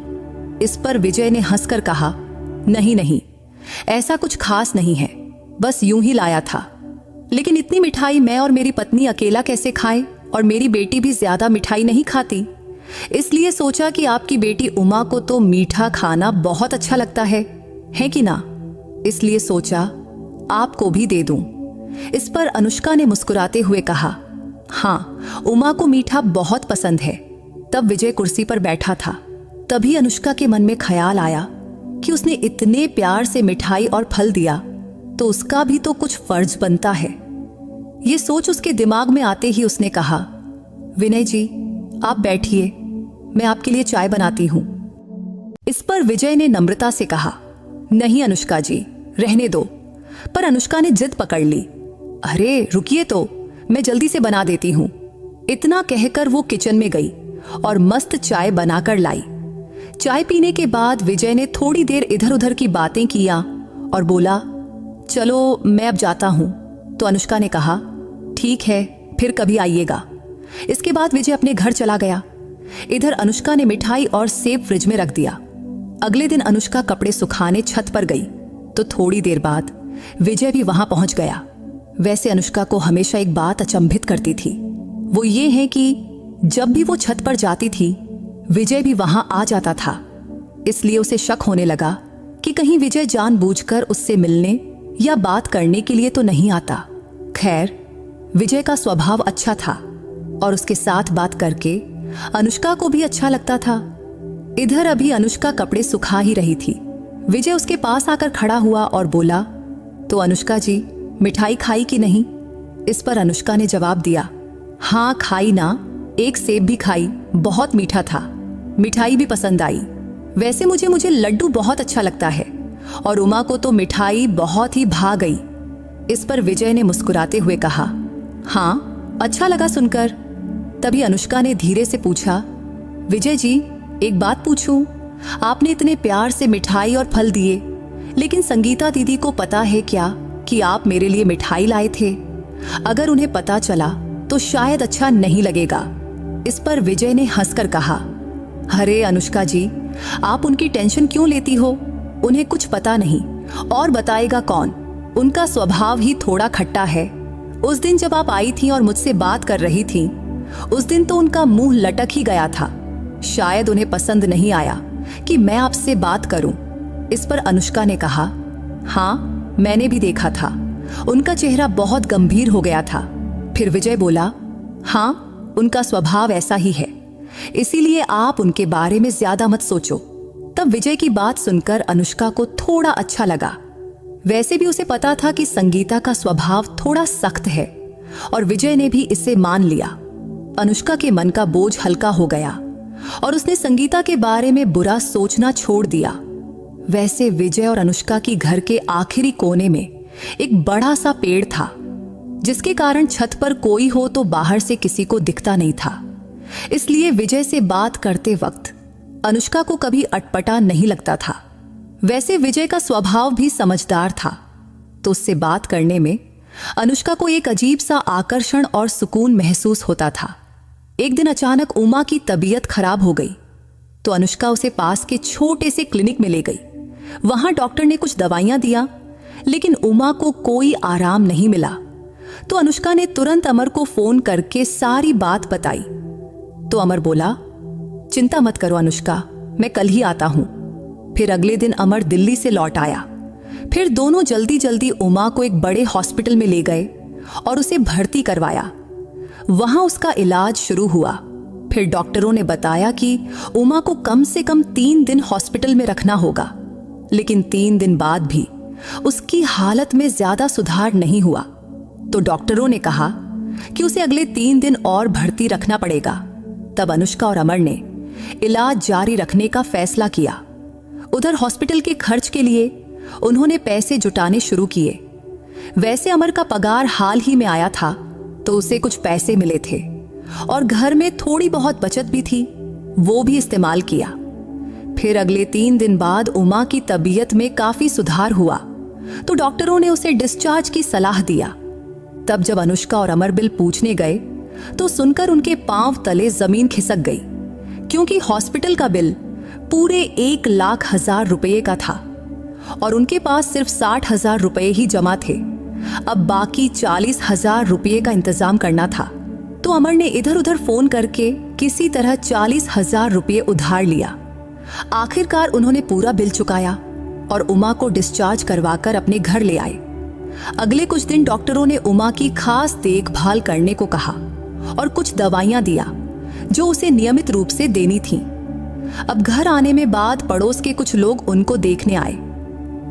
इस पर विजय ने हंसकर कहा, नहीं नहीं, ऐसा कुछ खास नहीं है, बस यूं ही लाया था। लेकिन इतनी मिठाई मैं और मेरी पत्नी अकेला कैसे खाएं, और मेरी बेटी भी ज्यादा मिठाई नहीं खाती, इसलिए सोचा कि आपकी बेटी उमा को तो मीठा खाना बहुत अच्छा लगता है कि ना, इसलिए सोचा आपको भी दे दूं। इस पर अनुष्का ने मुस्कुराते हुए कहा, हाँ, उमा को मीठा बहुत पसंद है। तब विजय कुर्सी पर बैठा था। तभी अनुष्का के मन में ख्याल आया कि उसने इतने प्यार से मिठाई और फल दिया तो उसका भी तो कुछ फर्ज बनता है। ये सोच उसके दिमाग में आते ही उसने कहा, विनय जी आप बैठिए, मैं आपके लिए चाय बनाती हूं। इस पर विजय ने नम्रता से कहा, नहीं अनुष्का जी, रहने दो। पर अनुष्का ने जिद पकड़ ली, अरे रुकिए तो, मैं जल्दी से बना देती हूं। इतना कहकर वो किचन में गई और मस्त चाय बनाकर लाई। चाय पीने के बाद विजय ने थोड़ी देर इधर उधर की बातें किया और बोला, चलो मैं अब जाता हूं। तो अनुष्का ने कहा, ठीक है, फिर कभी आइएगा। इसके बाद विजय अपने घर चला गया। इधर अनुष्का ने मिठाई और सेब फ्रिज में रख दिया। अगले दिन अनुष्का कपड़े सुखाने छत पर गई तो थोड़ी देर बाद विजय भी वहां पहुंच गया। वैसे अनुष्का को हमेशा एक बात अचंभित करती थी, वो ये है कि जब भी वो छत पर जाती थी विजय भी वहां आ जाता था। इसलिए उसे शक होने लगा कि कहीं विजय जानबूझकर उससे मिलने या बात करने के लिए तो नहीं आता। खैर, विजय का स्वभाव अच्छा था और उसके साथ बात करके अनुष्का को भी अच्छा लगता था। इधर अभी अनुष्का कपड़े सुखा ही रही थी। विजय उसके पास आकर खड़ा हुआ और बोला, तो अनुष्का जी मिठाई खाई कि नहीं? इस पर अनुष्का ने जवाब दिया, हाँ खाई ना, एक सेब भी खाई, बहुत मीठा था, मिठाई भी पसंद आई। वैसे मुझे लड्डू बहुत अच्छा लगता है और उमा को तो मिठाई बहुत ही भा गई। इस पर विजय ने मुस्कुराते हुए कहा, हाँ अच्छा लगा सुनकर। तभी अनुष्का ने धीरे से पूछा, विजय जी एक बात पूछूं? आपने इतने प्यार से मिठाई और फल दिए, लेकिन संगीता दीदी को पता है क्या कि आप मेरे लिए मिठाई लाए थे? अगर उन्हें पता चला तो शायद अच्छा नहीं लगेगा। इस पर विजय ने हंसकर कहा, अरे अनुष्का जी, आप उनकी टेंशन क्यों लेती हो? उन्हें कुछ पता नहीं, और बताएगा कौन? उनका स्वभाव ही थोड़ा खट्टा है। उस दिन जब आप आई थी और मुझसे बात कर रही थी, उस दिन तो उनका मुंह लटक ही गया था। शायद उन्हें पसंद नहीं आया कि मैं आपसे बात करूं। इस पर अनुष्का ने कहा, हाँ मैंने भी देखा था, उनका चेहरा बहुत गंभीर हो गया था। फिर विजय बोला, हाँ उनका स्वभाव ऐसा ही है, इसीलिए आप उनके बारे में ज्यादा मत सोचो। तब विजय की बात सुनकर अनुष्का को थोड़ा अच्छा लगा। वैसे भी उसे पता था कि संगीता का स्वभाव थोड़ा सख्त है और विजय ने भी इसे मान लिया। अनुष्का के मन का बोझ हल्का हो गया और उसने संगीता के बारे में बुरा सोचना छोड़ दिया। वैसे विजय और अनुष्का की घर के आखिरी कोने में एक बड़ा सा पेड़ था, जिसके कारण छत पर कोई हो तो बाहर से किसी को दिखता नहीं था। इसलिए विजय से बात करते वक्त अनुष्का को कभी अटपटा नहीं लगता था। वैसे विजय का स्वभाव भी समझदार था, तो उससे बात करने में अनुष्का को एक अजीब सा आकर्षण और सुकून महसूस होता था। एक दिन अचानक उमा की तबीयत खराब हो गई, तो अनुष्का उसे पास के छोटे से क्लिनिक में ले गई। वहां डॉक्टर ने कुछ दवाइयां दिया, लेकिन उमा को कोई आराम नहीं मिला। तो अनुष्का ने तुरंत अमर को फोन करके सारी बात बताई। तो अमर बोला, चिंता मत करो अनुष्का, मैं कल ही आता हूं। फिर अगले दिन अमर दिल्ली से लौट आया। फिर दोनों जल्दी जल्दी उमा को एक बड़े हॉस्पिटल में ले गए और उसे भर्ती करवाया। वहां उसका इलाज शुरू हुआ। फिर डॉक्टरों ने बताया कि उमा को कम से कम 3 दिन हॉस्पिटल में रखना होगा, लेकिन 3 दिन बाद भी उसकी हालत में ज्यादा सुधार नहीं हुआ। तो डॉक्टरों ने कहा कि उसे अगले 3 दिन और भर्ती रखना पड़ेगा। तब अनुष्का और अमर ने इलाज जारी रखने का फैसला किया। उधर हॉस्पिटल के खर्च के लिए उन्होंने पैसे जुटाने शुरू किए। वैसे अमर का पगार हाल ही में आया था, तो उसे कुछ पैसे मिले थे और घर में थोड़ी बहुत बचत भी थी। वो भी इस्तेमाल किया। फिर अगले 3 दिन बाद उमा की तबीयत में काफी सुधार हुआ तो डॉक्टरों ने उसे डिस्चार्ज की सलाह दिया। तब जब अनुष्का और अमर बिल पूछने गए तो सुनकर उनके पांव तले जमीन खिसक गई, क्योंकि हॉस्पिटल का बिल पूरे 1,00,000 रुपये का था और उनके पास सिर्फ 60,000 रुपये ही जमा थे। अब बाकी 40,000 रुपये का इंतजाम करना था। तो अमर ने इधर उधर फोन करके किसी तरह 40,000 रुपये उधार लिया। आखिरकार उन्होंने पूरा बिल चुकाया और उमा को डिस्चार्ज करवाकर अपने घर ले आए। अगले कुछ दिन डॉक्टरों ने उमा की खास देखभाल करने को कहा और कुछ दवाइयां दिया जो उसे नियमित रूप से देनी थीं। अब घर आने में बाद पड़ोस के कुछ लोग उनको देखने आए।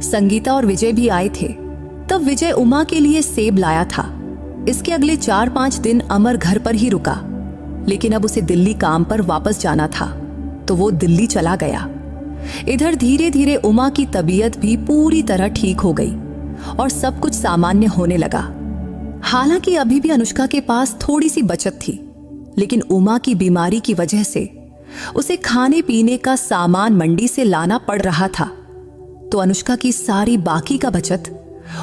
संगीता और विजय भी आए थे। तब विजय उमा के लिए सेब लाया था। इसके अगले 4-5 दिन अमर घर पर ही रुका, लेकिन अब उसे दिल्ली काम पर वापस जाना था तो वो दिल्ली चला गया। इधर धीरे धीरे उमा की तबीयत भी पूरी तरह ठीक हो गई और सब कुछ सामान्य होने लगा। हालांकि अभी भी अनुष्का के पास थोड़ी सी बचत थी, लेकिन उमा की बीमारी की वजह से उसे खाने पीने का सामान मंडी से लाना पड़ रहा था। तो अनुष्का की सारी बाकी का बचत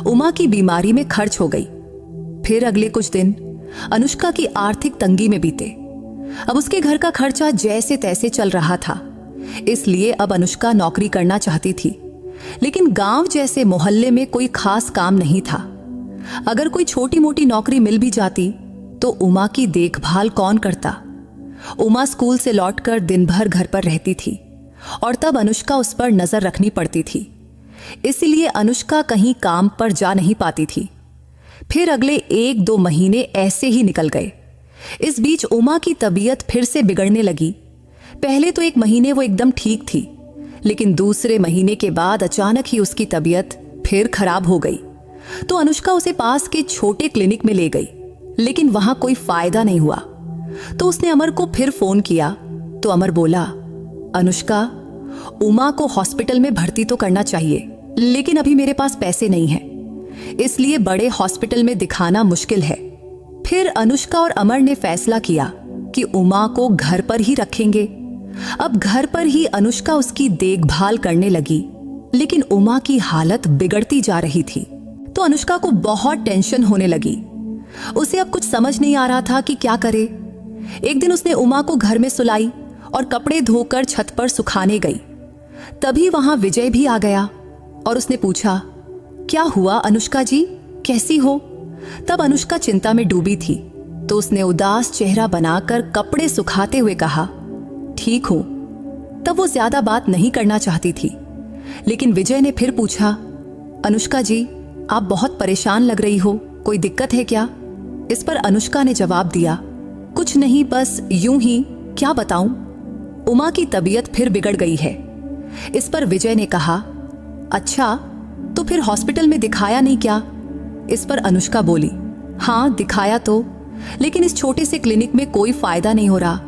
उमा की बीमारी में खर्च हो गई। फिर अगले कुछ दिन अनुष्का की आर्थिक तंगी में बीते। अब उसके घर का खर्चा जैसे तैसे चल रहा था, इसलिए अब अनुष्का नौकरी करना चाहती थी, लेकिन गांव जैसे मोहल्ले में कोई खास काम नहीं था। अगर कोई छोटी मोटी नौकरी मिल भी जाती तो उमा की देखभाल कौन करता। उमा स्कूल से लौटकर दिन भर घर पर रहती थी और तब अनुष्का उस पर नजर रखनी पड़ती थी, इसलिए अनुष्का कहीं काम पर जा नहीं पाती थी। फिर अगले 1-2 महीने ऐसे ही निकल गए। इस बीच उमा की तबीयत फिर से बिगड़ने लगी। पहले तो 1 महीने वो एकदम ठीक थी, लेकिन दूसरे महीने के बाद अचानक ही उसकी तबीयत फिर खराब हो गई। तो अनुष्का उसे पास के छोटे क्लिनिक में ले गई, लेकिन वहां कोई फायदा नहीं हुआ। तो उसने अमर को फिर फोन किया तो अमर बोला, अनुष्का, उमा को हॉस्पिटल में भर्ती तो करना चाहिए, लेकिन अभी मेरे पास पैसे नहीं हैं, इसलिए बड़े हॉस्पिटल में दिखाना मुश्किल है। फिर अनुष्का और अमर ने फैसला किया कि उमा को घर पर ही रखेंगे। अब घर पर ही अनुष्का उसकी देखभाल करने लगी, लेकिन उमा की हालत बिगड़ती जा रही थी। तो अनुष्का को बहुत टेंशन होने लगी। उसे अब कुछ समझ नहीं आ रहा था कि क्या करे। एक दिन उसने उमा को घर में सुलाई और कपड़े धोकर छत पर सुखाने गई। तभी वहां विजय भी आ गया और उसने पूछा, क्या हुआ अनुष्का जी, कैसी हो? तब अनुष्का चिंता में डूबी थी, तो उसने उदास चेहरा बनाकर कपड़े सुखाते हुए कहा, ठीक हूं। तब वो ज्यादा बात नहीं करना चाहती थी, लेकिन विजय ने फिर पूछा, अनुष्का जी, आप बहुत परेशान लग रही हो, कोई दिक्कत है क्या? इस पर अनुष्का ने जवाब दिया, कुछ नहीं, बस यूं ही, क्या बताऊं, उमा की तबीयत फिर बिगड़ गई है। इस पर विजय ने कहा, अच्छा, तो फिर हॉस्पिटल में दिखाया नहीं क्या? इस पर अनुष्का बोली, हाँ दिखाया तो, लेकिन इस छोटे से क्लिनिक में कोई फायदा नहीं हो रहा,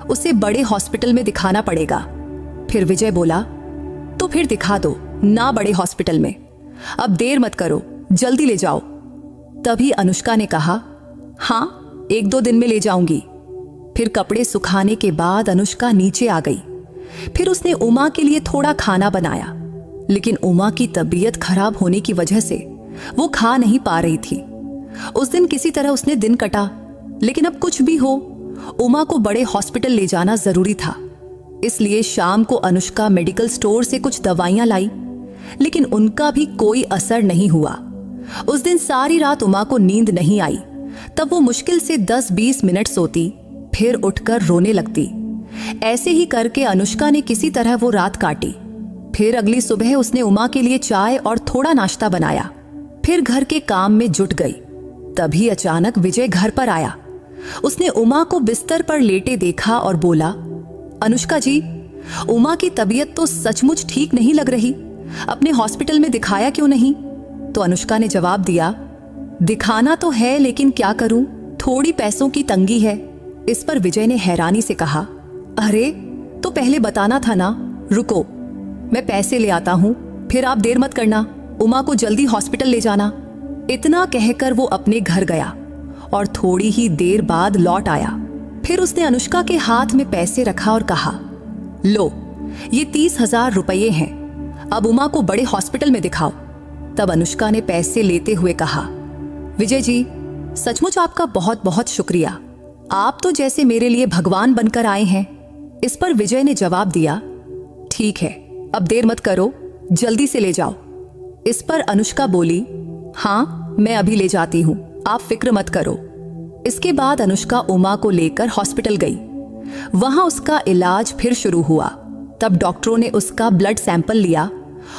उसे बड़े हॉस्पिटल में दिखाना पड़ेगा। फिर विजय बोला, तो फिर दिखा दो ना बड़े हॉस्पिटल में, अब देर मत करो, जल्दी ले जाओ। तभी अनुष्का ने कहा, हाँ 1-2 दिन में ले जाऊंगी। फिर कपड़े सुखाने के बाद अनुष्का नीचे आ गई। फिर उसने उमा के लिए थोड़ा खाना बनाया, लेकिन उमा की तबीयत खराब होने की वजह से वो खा नहीं पा रही थी। उस दिन किसी तरह उसने दिन कटा, लेकिन अब कुछ भी हो, उमा को बड़े हॉस्पिटल ले जाना जरूरी था। इसलिए शाम को अनुष्का मेडिकल स्टोर से कुछ दवाइयां लाई, लेकिन उनका भी कोई असर नहीं हुआ। उस दिन सारी रात उमा को नींद नहीं आई। तब वो मुश्किल से 10-20 मिनट सोती, फिर उठकर रोने लगती। ऐसे ही करके अनुष्का ने किसी तरह वो रात काटी। फिर अगली सुबह उसने उमा के लिए चाय और थोड़ा नाश्ता बनाया, फिर घर के काम में जुट गई। तभी अचानक विजय घर पर आया। उसने उमा को बिस्तर पर लेटे देखा और बोला, अनुष्का जी, उमा की तबीयत तो सचमुच ठीक नहीं लग रही, अपने हॉस्पिटल में दिखाया क्यों नहीं? तो अनुष्का ने जवाब दिया, दिखाना तो है, लेकिन क्या करूं, थोड़ी पैसों की तंगी है। इस पर विजय ने हैरानी से कहा, अरे तो पहले बताना था ना। रुको, मैं पैसे ले आता हूं, फिर आप देर मत करना, उमा को जल्दी हॉस्पिटल ले जाना। इतना कहकर वो अपने घर गया और थोड़ी ही देर बाद लौट आया। फिर उसने अनुष्का के हाथ में पैसे रखा और कहा, लो, ये 30,000 रुपये हैं, अब उमा को बड़े हॉस्पिटल में दिखाओ। तब अनुष्का ने पैसे लेते हुए कहा, विजय जी, सचमुच आपका बहुत बहुत शुक्रिया, आप तो जैसे मेरे लिए भगवान बनकर आए हैं। इस पर विजय ने जवाब दिया, ठीक है, अब देर मत करो, जल्दी से ले जाओ। इस पर अनुष्का बोली, हाँ मैं अभी ले जाती हूं, आप फिक्र मत करो। इसके बाद अनुष्का उमा को लेकर हॉस्पिटल गई। वहां उसका इलाज फिर शुरू हुआ। तब डॉक्टरों ने उसका ब्लड सैंपल लिया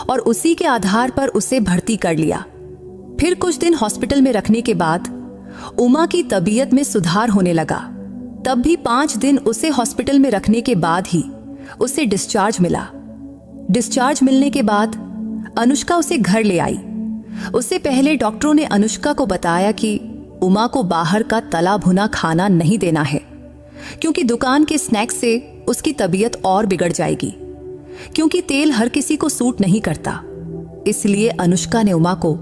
और उसी के आधार पर उसे भर्ती कर लिया। फिर कुछ दिन हॉस्पिटल में रखने के बाद उमा की तबीयत में सुधार होने लगा। तब भी 5 दिन उसे हॉस्पिटल में रखने के बाद ही उसे डिस्चार्ज मिला। डिस्चार्ज मिलने के बाद अनुष्का उसे घर ले आई। उससे पहले डॉक्टरों ने अनुष्का को बताया कि उमा को बाहर का तला भुना खाना नहीं देना है, क्योंकि दुकान के स्नैक्स से उसकी तबीयत और बिगड़ जाएगी, क्योंकि तेल हर किसी को सूट नहीं करता। इसलिए अनुष्का ने उमा को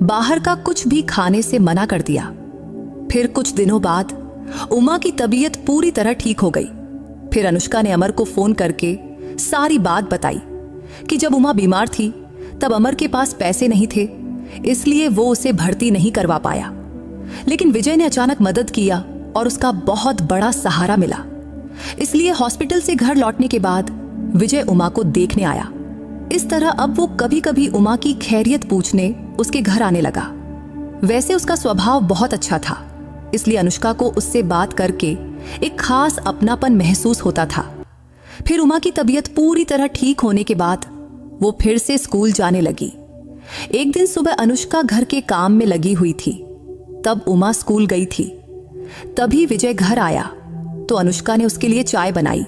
बाहर का कुछ भी खाने से मना कर दिया। फिर कुछ दिनों बाद उमा की तबीयत पूरी तरह ठीक हो गई। फिर अनुष्का ने अमर को फोन करके सारी बात बताई कि जब उमा बीमार थी तब अमर के पास पैसे नहीं थे, इसलिए वो उसे भर्ती नहीं करवा पाया। लेकिन विजय ने अचानक मदद किया और उसका बहुत बड़ा सहारा मिला। इसलिए हॉस्पिटल से घर लौटने के बाद विजय उमा को देखने आया। इस तरह अब वो कभी कभी उमा की खैरियत पूछने उसके घर आने लगा। वैसे उसका स्वभाव बहुत अच्छा था, इसलिए अनुष्का को उससे बात करके एक खास अपनापन महसूस होता था। फिर उमा की तबीयत पूरी तरह ठीक होने के बाद वो फिर से स्कूल जाने लगी। एक दिन सुबह अनुष्का घर के काम में लगी हुई थी, तब उमा स्कूल गई थी। तभी विजय घर आया तो अनुष्का ने उसके लिए चाय बनाई।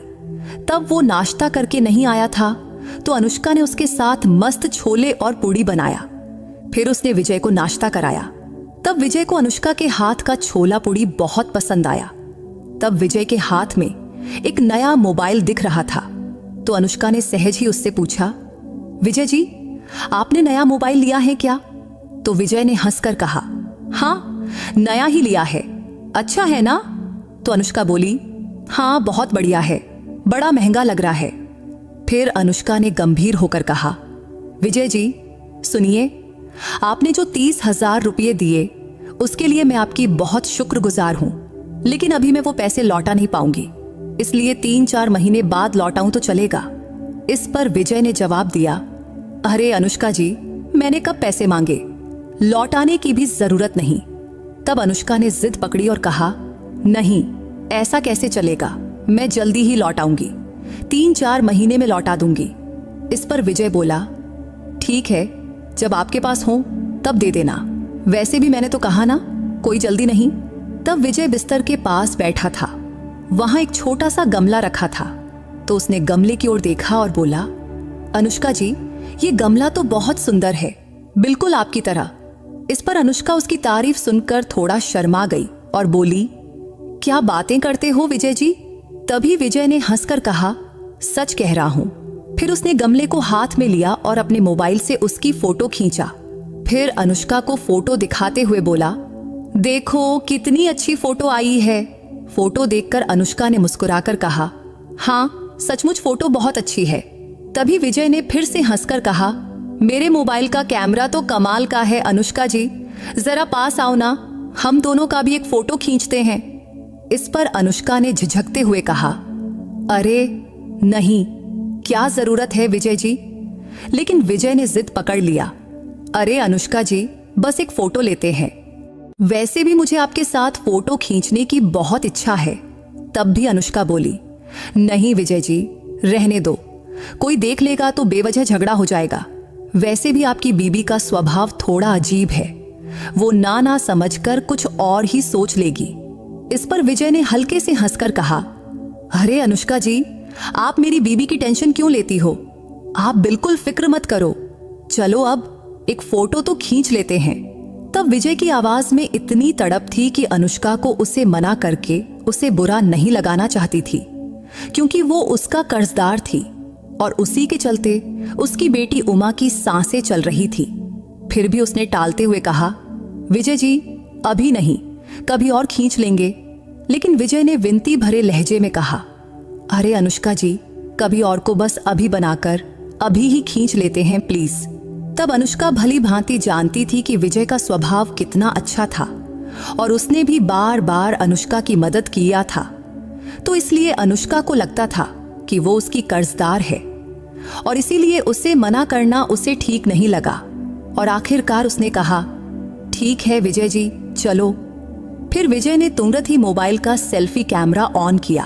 तब वो नाश्ता करके नहीं आया था तो अनुष्का ने उसके साथ मस्त छोले और पूड़ी बनाया। फिर उसने विजय को नाश्ता कराया। तब विजय को अनुष्का के हाथ का छोला पूड़ी बहुत पसंद आया। तब विजय के हाथ में एक नया मोबाइल दिख रहा था तो अनुष्का ने सहज ही उससे पूछा, विजय जी, आपने नया मोबाइल लिया है क्या? तो विजय ने हंसकर कहा, हाँ नया ही लिया है, अच्छा है ना? तो अनुष्का बोली, हाँ बहुत बढ़िया है, बड़ा महंगा लग रहा है। फिर अनुष्का ने गंभीर होकर कहा, विजय जी सुनिए, आपने जो 30,000 रुपये दिए उसके लिए मैं आपकी बहुत शुक्रगुजार हूं, लेकिन अभी मैं वो पैसे लौटा नहीं पाऊंगी, इसलिए 3-4 महीने बाद लौटाऊं तो चलेगा। इस पर विजय ने जवाब दिया, अरे अनुष्का जी, मैंने कब पैसे मांगे, लौटाने की भी जरूरत नहीं। तब अनुष्का ने जिद पकड़ी और कहा, नहीं ऐसा कैसे चलेगा, मैं जल्दी ही लौटाऊंगी, 3-4 महीने में लौटा दूंगी। इस पर विजय बोला, ठीक है, जब आपके पास हो तब दे देना, वैसे भी मैंने तो कहा ना, कोई जल्दी नहीं। तब विजय बिस्तर के पास बैठा था। वहां एक छोटा सा गमला रखा था तो उसने गमले की ओर देखा और बोला, अनुष्का जी, ये गमला तो बहुत सुंदर है, बिल्कुल आपकी तरह। इस पर अनुष्का उसकी तारीफ सुनकर थोड़ा शर्मा गई और बोली, क्या बातें करते हो विजय जी? तभी विजय ने हंसकर कहा, सच कह रहा हूं। फिर उसने गमले को हाथ में लिया और अपने मोबाइल से उसकी फोटो खींचा। फिर अनुष्का को फोटो दिखाते हुए बोला, देखो कितनी अच्छी फोटो आई है। फोटो देखकर अनुष्का ने मुस्कुराकर कहा, हाँ सचमुच फोटो बहुत अच्छी है। तभी विजय ने फिर से हंसकर कहा, मेरे मोबाइल का कैमरा तो कमाल का है अनुष्का जी, जरा पास आओ ना, हम दोनों का भी एक फोटो खींचते हैं। इस पर अनुष्का ने झिझकते हुए कहा, अरे नहीं, क्या जरूरत है विजय जी? लेकिन विजय ने जिद पकड़ लिया, अरे अनुष्का जी, बस एक फोटो लेते हैं, वैसे भी मुझे आपके साथ फोटो खींचने की बहुत इच्छा है। तब भी अनुष्का बोली, नहीं विजय जी, रहने दो, कोई देख लेगा तो बेवजह झगड़ा हो जाएगा। वैसे भी आपकी बीबी का स्वभाव थोड़ा अजीब है, वो ना समझकर कुछ और ही सोच लेगी। इस पर विजय ने हल्के से हंसकर कहा, अरे अनुष्का जी, आप मेरी बीबी की टेंशन क्यों लेती हो? आप बिल्कुल फिक्र मत करो, चलो अब एक फोटो तो खींच लेते हैं। तब विजय की आवाज में इतनी तड़प थी कि अनुष्का को उसे मना करके उसे बुरा नहीं लगाना चाहती थी, क्योंकि वो उसका कर्जदार थी और उसी के चलते उसकी बेटी उमा की सांसें चल रही थी। फिर भी उसने टालते हुए कहा, विजय जी अभी नहीं, कभी और खींच लेंगे। लेकिन विजय ने विनती भरे लहजे में कहा, अरे अनुष्का जी, कभी और को बस अभी बनाकर अभी ही खींच लेते हैं प्लीज। तब अनुष्का भली भांति जानती थी कि विजय का स्वभाव कितना अच्छा था और उसने भी बार बार अनुष्का की मदद किया था, तो इसलिए अनुष्का को लगता था कि वो उसकी कर्जदार है और इसीलिए उसे मना करना उसे ठीक नहीं लगा। और आखिरकार उसने कहा, ठीक है विजय जी, चलो। फिर विजय ने तुरंत ही मोबाइल का सेल्फी कैमरा ऑन किया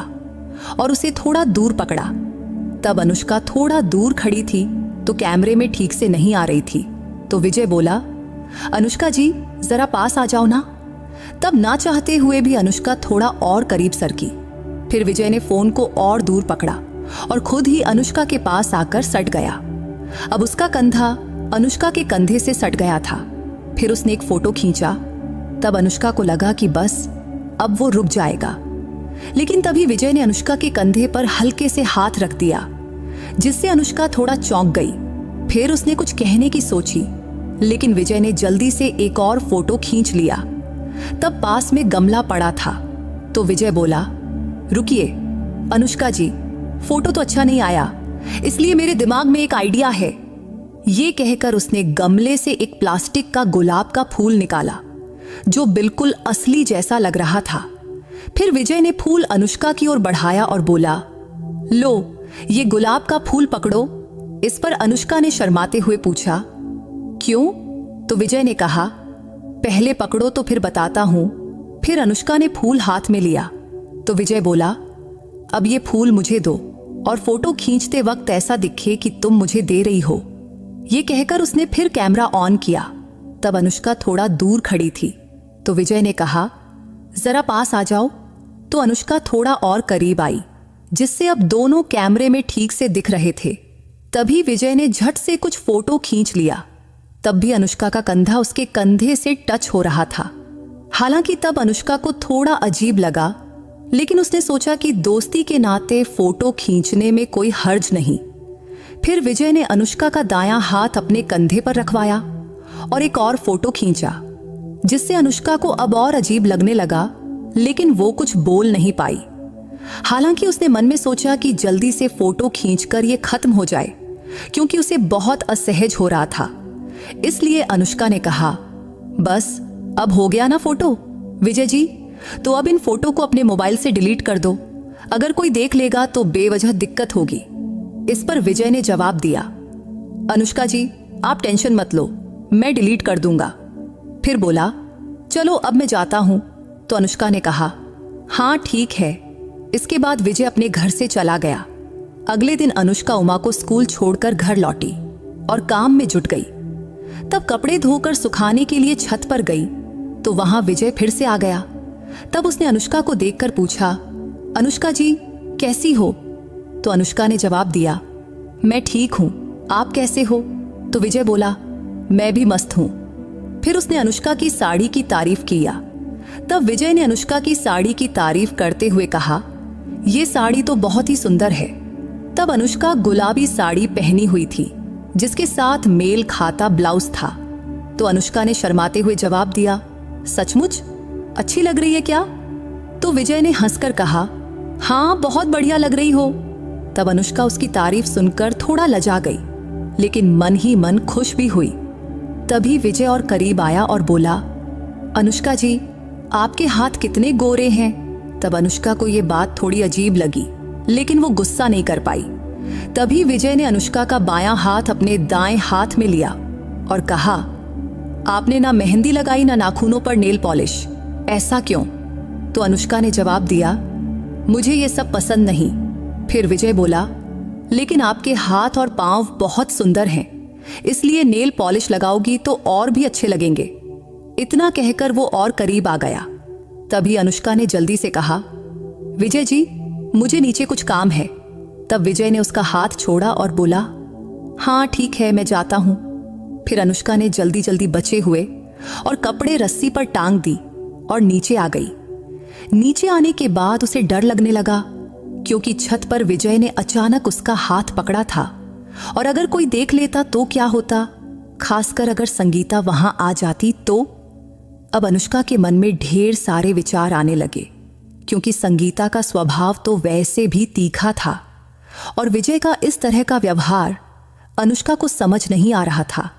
और उसे थोड़ा दूर पकड़ा। तब अनुष्का थोड़ा दूर खड़ी थी तो कैमरे में ठीक से नहीं आ रही थी, तो विजय बोला, अनुष्का जी जरा पास आ जाओ ना। तब ना चाहते हुए भी अनुष्का थोड़ा और करीब सरकी। फिर विजय ने फोन को और दूर पकड़ा और खुद ही अनुष्का के पास आकर सट गया। अब उसका कंधा अनुष्का के कंधे से सट गया था। फिर उसने एक फोटो खींचा। तब अनुष्का को लगा कि बस अब वो रुक जाएगा, लेकिन तभी विजय ने अनुष्का के कंधे पर हल्के से हाथ रख दिया, जिससे अनुष्का थोड़ा चौंक गई। फिर उसने कुछ कहने की सोची, लेकिन विजय ने जल्दी से एक और फोटो खींच लिया। तब पास में गमला पड़ा था, तो विजय बोला, रुकिए अनुष्का जी, फोटो तो अच्छा नहीं आया, इसलिए मेरे दिमाग में एक आइडिया है। ये कहकर उसने गमले से एक प्लास्टिक का गुलाब का फूल निकाला, जो बिल्कुल असली जैसा लग रहा था। फिर विजय ने फूल अनुष्का की ओर बढ़ाया और बोला, लो ये गुलाब का फूल पकड़ो। इस पर अनुष्का ने शर्माते हुए पूछा, क्यों? तो विजय ने कहा, पहले पकड़ो तो फिर बताता हूं। फिर अनुष्का ने फूल हाथ में लिया, तो विजय बोला, अब ये फूल मुझे दो और फोटो खींचते वक्त ऐसा दिखे कि तुम मुझे दे रही हो। ये कहकर उसने फिर कैमरा ऑन किया। तब अनुष्का थोड़ा दूर खड़ी थी, तो विजय ने कहा, जरा पास आ जाओ। तो अनुष्का थोड़ा और करीब आई, जिससे अब दोनों कैमरे में ठीक से दिख रहे थे। तभी विजय ने झट से कुछ फोटो खींच लिया। तब भी अनुष्का का कंधा उसके कंधे से टच हो रहा था। हालांकि तब अनुष्का को थोड़ा अजीब लगा, लेकिन उसने सोचा कि दोस्ती के नाते फोटो खींचने में कोई हर्ज नहीं। फिर विजय ने अनुष्का का दायां हाथ अपने कंधे पर रखवाया और एक और फोटो खींचा, जिससे अनुष्का को अब और अजीब लगने लगा, लेकिन वो कुछ बोल नहीं पाई। हालांकि उसने मन में सोचा कि जल्दी से फोटो खींचकर ये खत्म हो जाए, क्योंकि उसे बहुत असहज हो रहा था। इसलिए अनुष्का ने कहा, बस अब हो गया ना फोटो विजय जी, तो अब इन फोटो को अपने मोबाइल से डिलीट कर दो। अगर कोई देख लेगा तो बेवजह दिक्कत होगी। इस पर विजय ने जवाब दिया, अनुष्का जी आप टेंशन मत लो, मैं डिलीट कर दूंगा। फिर बोला, चलो अब मैं जाता हूं। तो अनुष्का ने कहा, हाँ ठीक है। इसके बाद विजय अपने घर से चला गया। अगले दिन अनुष्का उमा को स्कूल छोड़कर घर लौटी और काम में जुट गई। तब कपड़े धोकर सुखाने के लिए छत पर गई, तो वहां विजय फिर से आ गया। तब उसने अनुष्का को देखकर पूछा, अनुष्का जी कैसी हो? तो अनुष्का ने जवाब दिया, मैं ठीक हूं, आप कैसे हो? तो विजय बोला, मैं भी मस्त हूं। फिर उसने अनुष्का की साड़ी की तारीफ किया। तब विजय ने अनुष्का की साड़ी की तारीफ करते हुए कहा, ये साड़ी तो बहुत ही सुंदर है। तब अनुष्का गुलाबी साड़ी पहनी हुई थी, जिसके साथ मेल खाता ब्लाउज था। तो अनुष्का ने शर्माते हुए जवाब दिया, सचमुच अच्छी लग रही है क्या? तो विजय ने हंसकर कहा, हाँ बहुत बढ़िया लग रही हो। तब अनुष्का उसकी तारीफ सुनकर थोड़ा लजा गई, लेकिन मन ही मन खुश भी हुई। तभी विजय और करीब आया और बोला, अनुष्का जी आपके हाथ कितने गोरे हैं। तब अनुष्का को यह बात थोड़ी अजीब लगी, लेकिन वो गुस्सा नहीं कर पाई। तभी विजय ने अनुष्का का बायां हाथ अपने दाएं हाथ में लिया और कहा, आपने ना मेहंदी लगाई ना नाखूनों पर नेल पॉलिश, ऐसा क्यों? तो अनुष्का ने जवाब दिया, मुझे ये सब पसंद नहीं। फिर विजय बोला, लेकिन आपके हाथ और पांव बहुत सुंदर हैं, इसलिए नेल पॉलिश लगाओगी तो और भी अच्छे लगेंगे। इतना कहकर वो और करीब आ गया। तभी अनुष्का ने जल्दी से कहा, विजय जी मुझे नीचे कुछ काम है। तब विजय ने उसका हाथ छोड़ा और बोला, हाँ ठीक है मैं जाता हूं। फिर अनुष्का ने जल्दी जल्दी बचे हुए और कपड़े रस्सी पर टांग दी और नीचे आ गई। नीचे आने के बाद उसे डर लगने लगा, क्योंकि छत पर विजय ने अचानक उसका हाथ पकड़ा था और अगर कोई देख लेता तो क्या होता, खासकर अगर संगीता वहां आ जाती तो। अब अनुष्का के मन में ढेर सारे विचार आने लगे, क्योंकि संगीता का स्वभाव तो वैसे भी तीखा था और विजय का इस तरह का व्यवहार अनुष्का को समझ नहीं आ रहा था,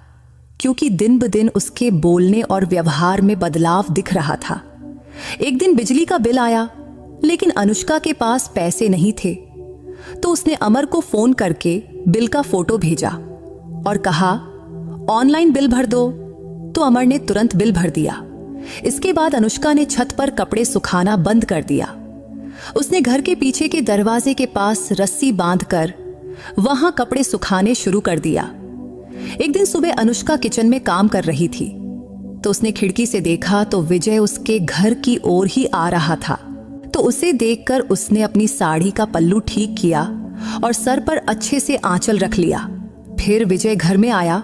क्योंकि दिन ब दिन उसके बोलने और व्यवहार में बदलाव दिख रहा था। एक दिन बिजली का बिल आया, लेकिन अनुष्का के पास पैसे नहीं थे, तो उसने अमर को फोन करके बिल का फोटो भेजा और कहा ऑनलाइन बिल भर दो। तो अमर ने तुरंत बिल भर दिया। इसके बाद अनुष्का ने छत पर कपड़े सुखाना बंद कर दिया। उसने घर के पीछे के दरवाजे के पास रस्सी बांधकर वहां कपड़े सुखाने शुरू कर दिया। एक दिन सुबह अनुष्का किचन में काम कर रही थी, तो उसने खिड़की से देखा तो विजय उसके घर की ओर ही आ रहा था। तो उसे देखकर उसने अपनी साड़ी का पल्लू ठीक किया और सर पर अच्छे से आंचल रख लिया। फिर विजय घर में आया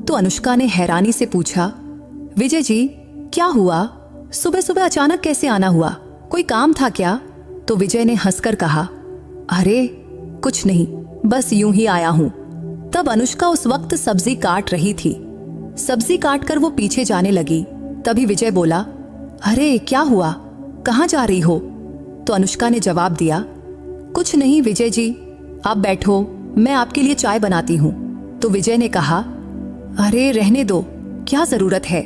तो अनुष्का ने हैरानी से पूछा, विजय जी क्या हुआ? सुबह सुबह अचानक कैसे आना हुआ? कोई काम था क्या? तो विजय ने हंसकर कहा, अरे कुछ नहीं, बस यूं ही आया हूं। तब अनुष्का उस वक्त सब्जी काट रही थी। सब्जी काटकर वो पीछे जाने लगी। तभी विजय बोला, अरे क्या हुआ, कहां जा रही हो? तो अनुष्का ने जवाब दिया, कुछ नहीं विजय जी, आप बैठो, मैं आपके लिए चाय बनाती हूं। तो विजय ने कहा, अरे रहने दो, क्या जरूरत है?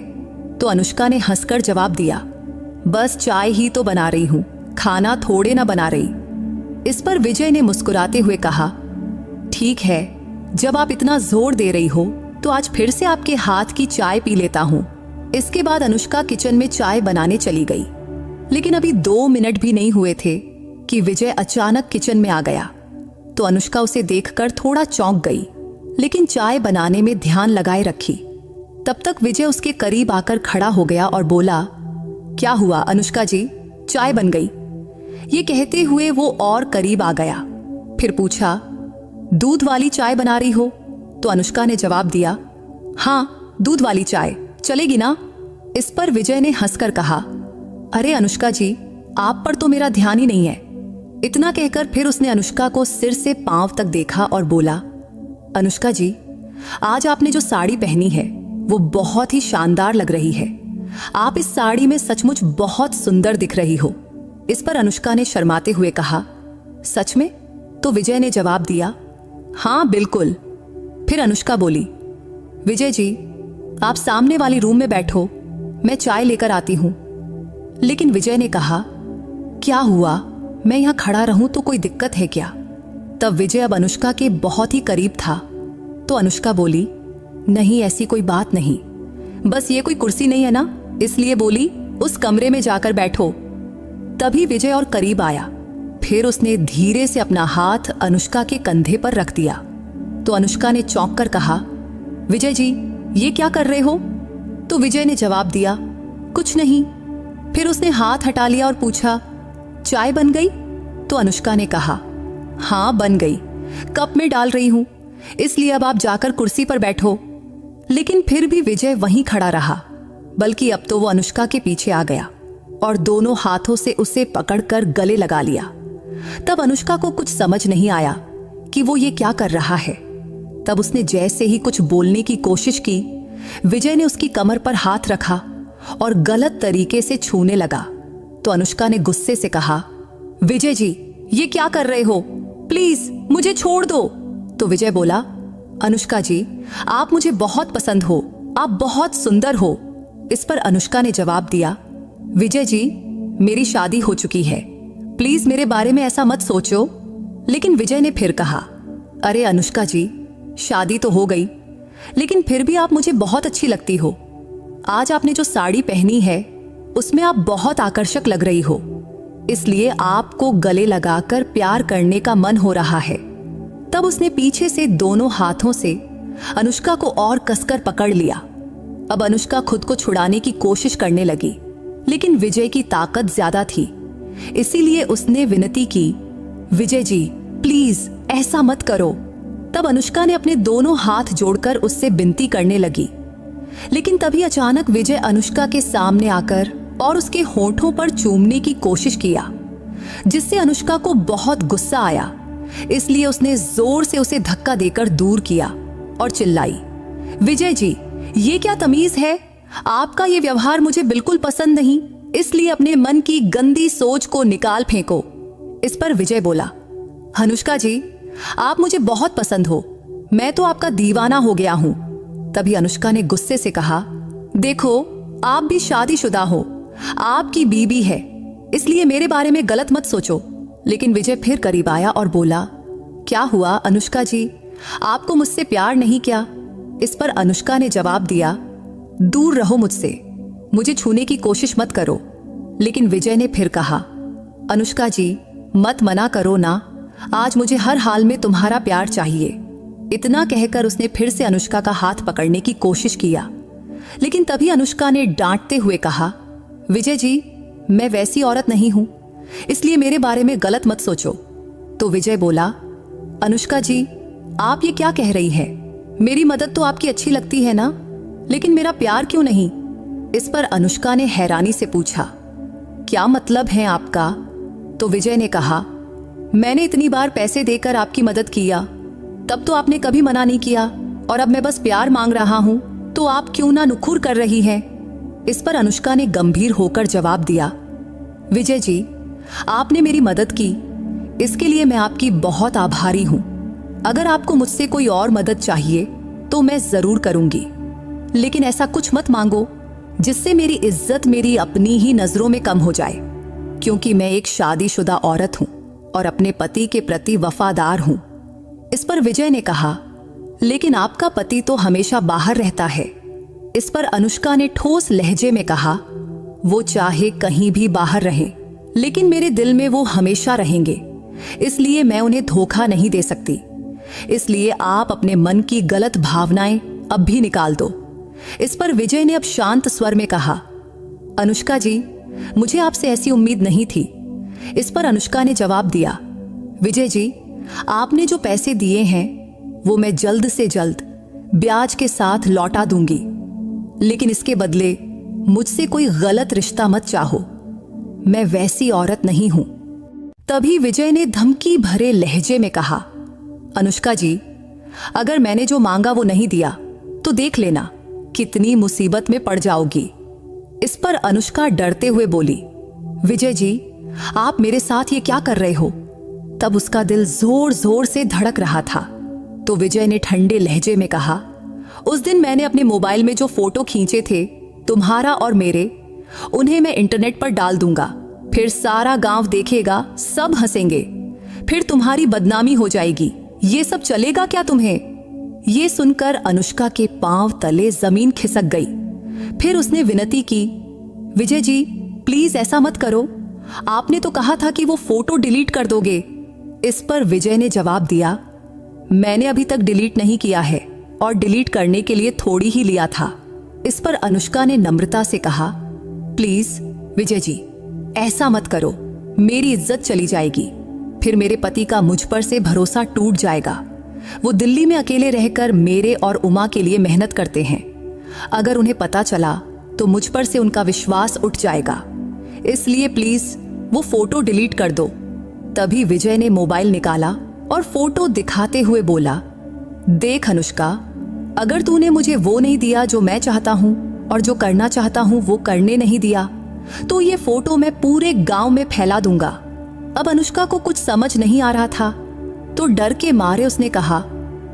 तो अनुष्का ने हंसकर जवाब दिया, बस चाय ही तो बना रही हूं, खाना थोड़े ना बना रही। इस पर विजय ने मुस्कुराते हुए कहा, ठीक है, जब आप इतना जोर दे रही हो तो आज फिर से आपके हाथ की चाय पी लेता हूं। इसके बाद अनुष्का किचन में चाय बनाने चली गई। लेकिन अभी 2 मिनट भी नहीं हुए थे कि विजय अचानक किचन में आ गया। तो अनुष्का उसे देखकर थोड़ा चौंक गई, लेकिन चाय बनाने में ध्यान लगाए रखी। तब तक विजय उसके करीब आकर खड़ा हो गया और बोला, क्या हुआ अनुष्का जी, चाय बन गई? ये कहते हुए वो और करीब आ गया। फिर पूछा, दूध वाली चाय बना रही हो? तो अनुष्का ने जवाब दिया, हाँ दूध वाली चाय चलेगी ना? इस पर विजय ने हंसकर कहा, अरे अनुष्का जी, आप पर तो मेरा ध्यान ही नहीं है। इतना कहकर फिर उसने अनुष्का को सिर से पांव तक देखा और बोला, अनुष्का जी, आज आपने जो साड़ी पहनी है वो बहुत ही शानदार लग रही है। आप इस साड़ी में सचमुच बहुत सुंदर दिख रही हो। इस पर अनुष्का ने शर्माते हुए कहा, सच में? तो विजय ने जवाब दिया, हाँ बिल्कुल। फिर अनुष्का बोली, विजय जी, आप सामने वाली रूम में बैठो, मैं चाय लेकर आती हूं। लेकिन विजय ने कहा, क्या हुआ, मैं यहां खड़ा रहूं तो कोई दिक्कत है क्या? तब विजय अब अनुष्का के बहुत ही करीब था। तो अनुष्का बोली, नहीं ऐसी कोई बात नहीं, बस ये कोई कुर्सी नहीं है ना, इसलिए बोली उस कमरे में जाकर बैठो। तभी विजय और करीब आया। फिर उसने धीरे से अपना हाथ अनुष्का के कंधे पर रख दिया। तो अनुष्का ने चौंक कर कहा, विजय जी ये क्या कर रहे हो? तो विजय ने जवाब दिया, कुछ नहीं। फिर उसने हाथ हटा लिया और पूछा, चाय बन गई? तो अनुष्का ने कहा, हाँ बन गई, कप में डाल रही हूं, इसलिए अब आप जाकर कुर्सी पर बैठो। लेकिन फिर भी विजय वहीं खड़ा रहा, बल्कि अब तो वो अनुष्का के पीछे आ गया और दोनों हाथों से उसे पकड़कर गले लगा लिया। तब अनुष्का को कुछ समझ नहीं आया कि वो ये क्या कर रहा है। तब उसने जैसे ही कुछ बोलने की कोशिश की, विजय ने उसकी कमर पर हाथ रखा और गलत तरीके से छूने लगा। तो अनुष्का ने गुस्से से कहा, विजय जी ये क्या कर रहे हो, प्लीज मुझे छोड़ दो। तो विजय बोला, अनुष्का जी आप मुझे बहुत पसंद हो, आप बहुत सुंदर हो। इस पर अनुष्का ने जवाब दिया, विजय जी मेरी शादी हो चुकी है, प्लीज मेरे बारे में ऐसा मत सोचो। लेकिन विजय ने फिर कहा, अरे अनुष्का जी शादी तो हो गई, लेकिन फिर भी आप मुझे बहुत अच्छी लगती हो। आज आपने जो साड़ी पहनी है उसमें आप बहुत आकर्षक लग रही हो, इसलिए आपको गले लगाकर प्यार करने का मन हो रहा है। तब उसने पीछे से दोनों हाथों से अनुष्का को और कसकर पकड़ लिया। अब अनुष्का खुद को छुड़ाने की कोशिश करने लगी, लेकिन विजय की ताकत ज्यादा थी, इसीलिए उसने विनती की, विजय जी प्लीज ऐसा मत करो। तब अनुष्का ने अपने दोनों हाथ जोड़कर उससे विनती करने लगी। लेकिन तभी अचानक विजय अनुष्का के सामने आकर और उसके होठों पर चूमने की कोशिश किया, जिससे अनुष्का को बहुत गुस्सा आया। इसलिए उसने जोर से उसे धक्का देकर दूर किया और चिल्लाई, विजय जी ये क्या तमीज है, आपका ये व्यवहार मुझे बिल्कुल पसंद नहीं, इसलिए अपने मन की गंदी सोच को निकाल फेंको। इस पर विजय बोला, अनुष्का जी आप मुझे बहुत पसंद हो, मैं तो आपका दीवाना हो गया हूं। तभी अनुष्का ने गुस्से से कहा, देखो आप भी शादीशुदा हो, आपकी बीवी है, इसलिए मेरे बारे में गलत मत सोचो। लेकिन विजय फिर करीब आया और बोला, क्या हुआ अनुष्का जी, आपको मुझसे प्यार नहीं क्या? इस पर अनुष्का ने जवाब दिया, दूर रहो मुझसे, मुझे छूने की कोशिश मत करो। लेकिन विजय ने फिर कहा, अनुष्का जी मत मना करो ना, आज मुझे हर हाल में तुम्हारा प्यार चाहिए। इतना कहकर उसने फिर से अनुष्का का हाथ पकड़ने की कोशिश किया, लेकिन तभी अनुष्का ने डांटते हुए कहा, विजय जी मैं वैसी औरत नहीं हूं, इसलिए मेरे बारे में गलत मत सोचो। तो विजय बोला, अनुष्का जी आप ये क्या कह रही है? मेरी मदद तो आपकी अच्छी लगती है ना, लेकिन मेरा प्यार क्यों नहीं? इस पर अनुष्का ने हैरानी से पूछा, क्या मतलब है आपका? तो विजय ने कहा, मैंने इतनी बार पैसे देकर आपकी मदद किया, तब तो आपने कभी मना नहीं किया, और अब मैं बस प्यार मांग रहा हूं तो आप क्यों ना नुखुर कर रही हैं? इस पर अनुष्का ने गंभीर होकर जवाब दिया, विजय जी आपने मेरी मदद की, इसके लिए मैं आपकी बहुत आभारी हूं। अगर आपको मुझसे कोई और मदद चाहिए तो मैं जरूर करूंगी, लेकिन ऐसा कुछ मत मांगो जिससे मेरी इज्जत मेरी अपनी ही नजरों में कम हो जाए, क्योंकि मैं एक शादीशुदा औरत हूं और अपने पति के प्रति वफादार हूं। इस पर विजय ने कहा, लेकिन आपका पति तो हमेशा बाहर रहता है। इस पर अनुष्का ने ठोस लहजे में कहा, वो चाहे कहीं भी बाहर रहें, लेकिन मेरे दिल में वो हमेशा रहेंगे, इसलिए मैं उन्हें धोखा नहीं दे सकती। इसलिए आप अपने मन की गलत भावनाएं अब भी निकाल दो। इस पर विजय ने अब शांत स्वर में कहा, अनुष्का जी मुझे आपसे ऐसी उम्मीद नहीं थी। इस पर अनुष्का ने जवाब दिया, विजय जी आपने जो पैसे दिए हैं वो मैं जल्द से जल्द ब्याज के साथ लौटा दूंगी, लेकिन इसके बदले मुझसे कोई गलत रिश्ता मत चाहो, मैं वैसी औरत नहीं हूं। तभी विजय ने धमकी भरे लहजे में कहा, अनुष्का जी अगर मैंने जो मांगा वो नहीं दिया तो देख लेना कितनी मुसीबत में पड़ जाओगी। इस पर अनुष्का डरते हुए बोली, विजय जी आप मेरे साथ ये क्या कर रहे हो? तब उसका दिल जोर जोर से धड़क रहा था। तो विजय ने ठंडे लहजे में कहा, उस दिन मैंने अपने मोबाइल में जो फोटो खींचे थे तुम्हारा और मेरे, उन्हें मैं इंटरनेट पर डाल दूंगा, फिर सारा गांव देखेगा, सब हंसेंगे, फिर तुम्हारी बदनामी हो जाएगी। ये सब चलेगा क्या तुम्हें? ये सुनकर अनुष्का के पांव तले जमीन खिसक गई। फिर उसने विनती की, विजय जी प्लीज ऐसा मत करो, आपने तो कहा था कि वो फोटो डिलीट कर दोगे। इस पर विजय ने जवाब दिया, मैंने अभी तक डिलीट नहीं किया है और डिलीट करने के लिए थोड़ी ही लिया था। इस पर अनुष्का ने नम्रता से कहा, प्लीज विजय जी ऐसा मत करो, मेरी इज्जत चली जाएगी, फिर मेरे पति का मुझ पर से भरोसा टूट जाएगा। वो दिल्ली में अकेले रहकर मेरे और उमा के लिए मेहनत करते हैं, अगर उन्हें पता चला तो मुझ पर से उनका विश्वास उठ जाएगा, इसलिए प्लीज वो फोटो डिलीट कर दो। तभी विजय ने मोबाइल निकाला और फोटो दिखाते हुए बोला, देख अनुष्का, अगर तूने मुझे वो नहीं दिया जो मैं चाहता हूं और जो करना चाहता हूं वो करने नहीं दिया, तो ये फोटो मैं पूरे गांव में फैला दूंगा। अब अनुष्का को कुछ समझ नहीं आ रहा था, तो डर के मारे उसने कहा,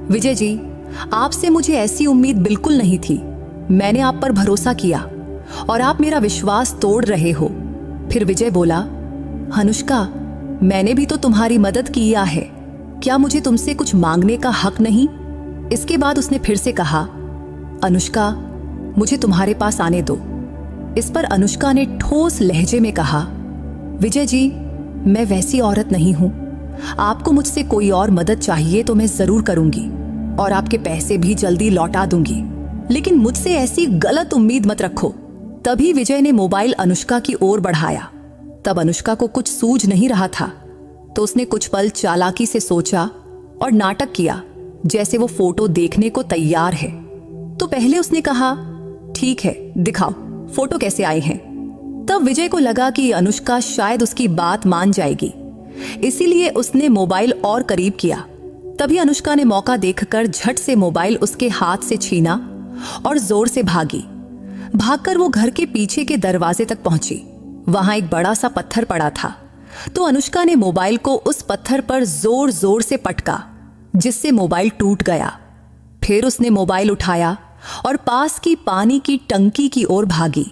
विजय जी आपसे मुझे ऐसी उम्मीद बिल्कुल नहीं थी, मैंने आप पर भरोसा किया और आप मेरा विश्वास तोड़ रहे हो। फिर विजय बोला, अनुष्का मैंने भी तो तुम्हारी मदद किया है, क्या मुझे तुमसे कुछ मांगने का हक नहीं? इसके बाद उसने फिर से कहा, अनुष्का मुझे तुम्हारे पास आने दो। इस पर अनुष्का ने ठोस लहजे में कहा, विजय जी मैं वैसी औरत नहीं हूं, आपको मुझसे कोई और मदद चाहिए तो मैं जरूर करूंगी और आपके पैसे भी जल्दी लौटा दूंगी, लेकिन मुझसे ऐसी गलत उम्मीद मत रखो। तभी विजय ने मोबाइल अनुष्का की ओर बढ़ाया। तब अनुष्का को कुछ सूझ नहीं रहा था, तो उसने कुछ पल चालाकी से सोचा और नाटक किया जैसे वो फोटो देखने को तैयार है। तो पहले उसने कहा, ठीक है दिखाओ फोटो कैसे आए हैं। तब विजय को लगा कि अनुष्का शायद उसकी बात मान जाएगी, इसीलिए उसने मोबाइल और करीब किया। तभी अनुष्का ने मौका देखकर झट से मोबाइल उसके हाथ से छीना और जोर से भागी। भागकर वो घर के पीछे के दरवाजे तक पहुंची। वहां एक बड़ा सा पत्थर पड़ा था, तो अनुष्का ने मोबाइल को उस पत्थर पर जोर जोर से पटका, जिससे मोबाइल टूट गया। फिर उसने मोबाइल उठाया और पास की पानी की टंकी की ओर भागी।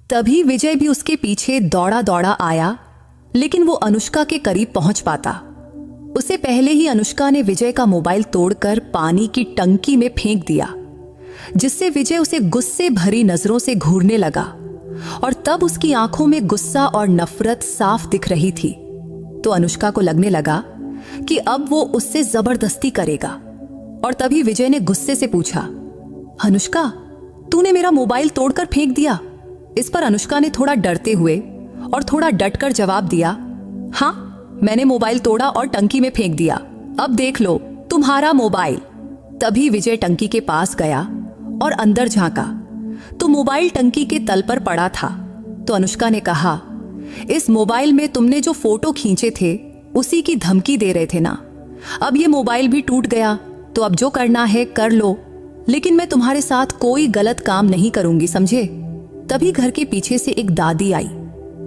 तभी विजय भी उसके पीछे दौड़ा दौड़ा आया, लेकिन वो अनुष्का के करीब पहुंच पाता उससे पहले ही अनुष्का ने विजय का मोबाइल तोड़कर पानी की टंकी में फेंक दिया, जिससे विजय उसे गुस्से भरी नजरों से घूरने लगा और तब उसकी आंखों में गुस्सा और नफरत साफ दिख रही थी। तो अनुष्का को लगने लगा कि अब वो उससे जबरदस्ती करेगा। और तभी विजय ने गुस्से से पूछा, अनुष्का, तूने मेरा मोबाइल तोड़कर फेंक दिया? इस पर अनुष्का ने थोड़ा डरते हुए और थोड़ा डटकर जवाब दिया, हाँ, मैंने मोबाइल तोड़ा और टंकी में फेंक दिया। अब देख लो तुम्हारा मोबाइल। तभी विजय टंकी के पास गया और अंदर झांका तो मोबाइल टंकी के तल पर पड़ा था। तो अनुष्का ने कहा, इस मोबाइल में तुमने जो फोटो खींचे थे उसी की धमकी दे रहे थे ना। अब ये मोबाइल भी टूट गया, तो अब जो करना है कर लो, लेकिन मैं तुम्हारे साथ कोई गलत काम नहीं करूंगी, समझे? तभी घर के पीछे से एक दादी आई,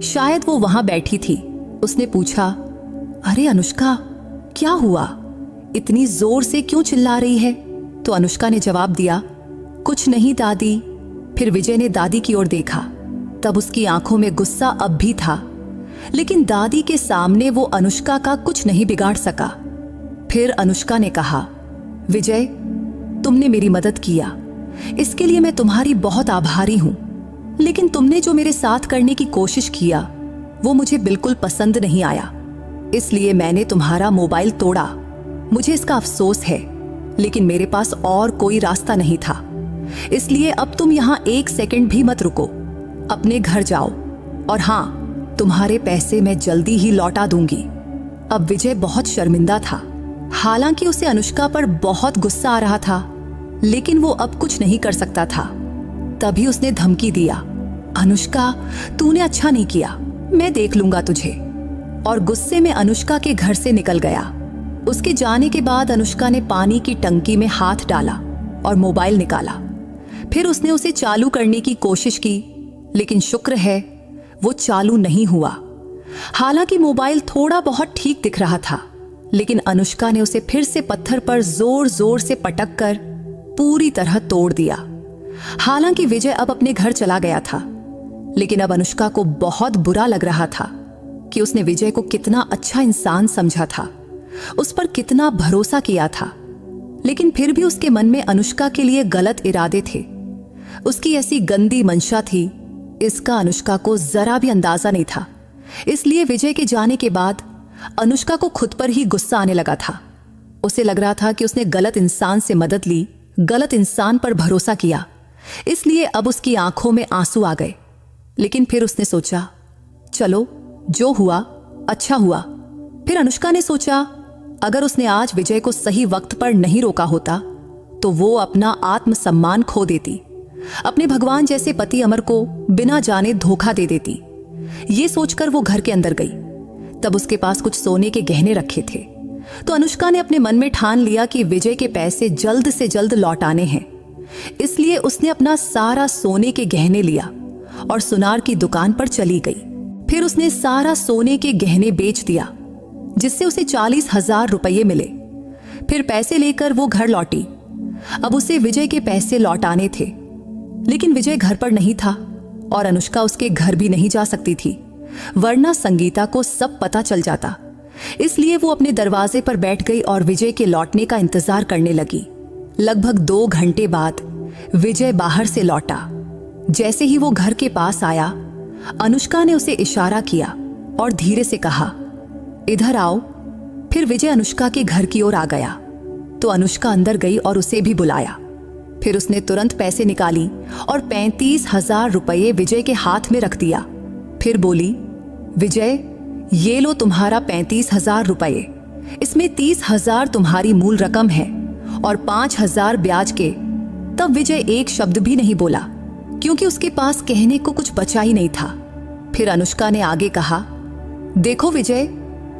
शायद वो वहां बैठी थी। उसने पूछा, अरे अनुष्का, क्या हुआ? इतनी जोर से क्यों चिल्ला रही है? तो अनुष्का ने जवाब दिया, कुछ नहीं दादी। फिर विजय ने दादी की ओर देखा, तब उसकी आंखों में गुस्सा अब भी था, लेकिन दादी के सामने वो अनुष्का का कुछ नहीं बिगाड़ सका। फिर अनुष्का ने कहा, विजय, तुमने मेरी मदद किया, इसके लिए मैं तुम्हारी बहुत आभारी हूं, लेकिन तुमने जो मेरे साथ करने की कोशिश किया वो मुझे बिल्कुल पसंद नहीं आया, इसलिए मैंने तुम्हारा मोबाइल तोड़ा। मुझे इसका अफसोस है, लेकिन मेरे पास और कोई रास्ता नहीं था, इसलिए अब तुम यहां एक सेकंड भी मत रुको, अपने घर जाओ, और हां, तुम्हारे पैसे मैं जल्दी ही लौटा दूंगी। अब विजय बहुत शर्मिंदा था, हालांकि उसे अनुष्का पर बहुत गुस्सा आ रहा था, लेकिन वो अब कुछ नहीं कर सकता था। तभी उसने धमकी दिया, अनुष्का, तूने अच्छा नहीं किया, मैं देख लूंगा तुझे। और गुस्से में अनुष्का के घर से निकल गया। उसके जाने के बाद अनुष्का ने पानी की टंकी में हाथ डाला और मोबाइल निकाला। फिर उसने उसे चालू करने की कोशिश की, लेकिन शुक्र है वो चालू नहीं हुआ। हालांकि मोबाइल थोड़ा बहुत ठीक दिख रहा था, लेकिन अनुष्का ने उसे फिर से पत्थर पर जोर जोर से पटक कर पूरी तरह तोड़ दिया। हालांकि विजय अब अपने घर चला गया था, लेकिन अब अनुष्का को बहुत बुरा लग रहा था कि उसने विजय को कितना अच्छा इंसान समझा था, उस पर कितना भरोसा किया था, लेकिन फिर भी उसके मन में अनुष्का के लिए गलत इरादे थे। उसकी ऐसी गंदी मंशा थी, इसका अनुष्का को जरा भी अंदाजा नहीं था। इसलिए विजय के जाने के बाद अनुष्का को खुद पर ही गुस्सा आने लगा था। उसे लग रहा था कि उसने गलत इंसान से मदद ली, गलत इंसान पर भरोसा किया, इसलिए अब उसकी आंखों में आंसू आ गए। लेकिन फिर उसने सोचा, चलो जो हुआ अच्छा हुआ। फिर अनुष्का ने सोचा, अगर उसने आज विजय को सही वक्त पर नहीं रोका होता तो वो अपना आत्मसम्मान खो देती, अपने भगवान जैसे पति अमर को बिना जाने धोखा दे देती। ये सोचकर वो घर के अंदर गई। तब उसके पास कुछ सोने के गहने रखे थे, तो अनुष्का ने अपने मन में ठान लिया कि विजय के पैसे जल्द से जल्द लौटाने हैं। इसलिए उसने अपना सारा सोने के गहने लिया और सुनार की दुकान पर चली गई। फिर उसने सारा सोने के गहने बेच दिया, जिससे उसे 40,000 रुपये मिले। फिर पैसे लेकर वो घर लौटी। अब उसे विजय के पैसे लौटाने थे, लेकिन विजय घर पर नहीं था और अनुष्का उसके घर भी नहीं जा सकती थी, वरना संगीता को सब पता चल जाता। इसलिए वो अपने दरवाजे पर बैठ गई और विजय के लौटने का इंतजार करने लगी। लगभग 2 घंटे बाद विजय बाहर से लौटा। जैसे ही वो घर के पास आया, अनुष्का ने उसे इशारा किया और धीरे से कहा, इधर आओ। फिर विजय अनुष्का के घर की ओर आ गया, तो अनुष्का अंदर गई और उसे भी बुलाया। फिर उसने तुरंत पैसे निकाली और 35,000 रुपये विजय के हाथ में रख दिया। फिर बोली, विजय, ये लो तुम्हारा 35,000 रुपये, इसमें 30,000 तुम्हारी मूल रकम है और 5,000 ब्याज के। तब विजय एक शब्द भी नहीं बोला, क्योंकि उसके पास कहने को कुछ बचा ही नहीं था। फिर अनुष्का ने आगे कहा, देखो विजय,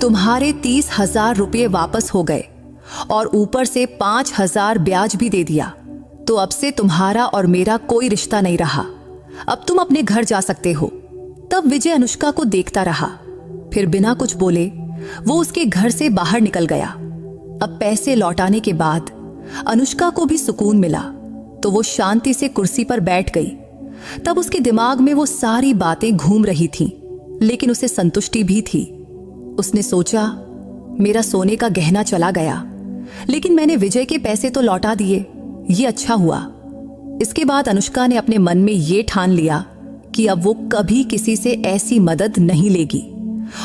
तुम्हारे 30,000 रुपये वापस हो गए और ऊपर से 5,000 ब्याज भी दे दिया, तो अब से तुम्हारा और मेरा कोई रिश्ता नहीं रहा। अब तुम अपने घर जा सकते हो। तब विजय अनुष्का को देखता रहा। फिर बिना कुछ बोले वो उसके घर से बाहर निकल गया। अब पैसे लौटाने के बाद अनुष्का को भी सुकून मिला तो वो शांति से कुर्सी पर बैठ गई। तब उसके दिमाग में वो सारी बातें घूम रही थीं, लेकिन उसे संतुष्टि भी थी। उसने सोचा, मेरा सोने का गहना चला गया, लेकिन मैंने विजय के पैसे तो लौटा दिए, ये अच्छा हुआ। इसके बाद अनुष्का ने अपने मन में ये ठान लिया कि अब वो कभी किसी से ऐसी मदद नहीं लेगी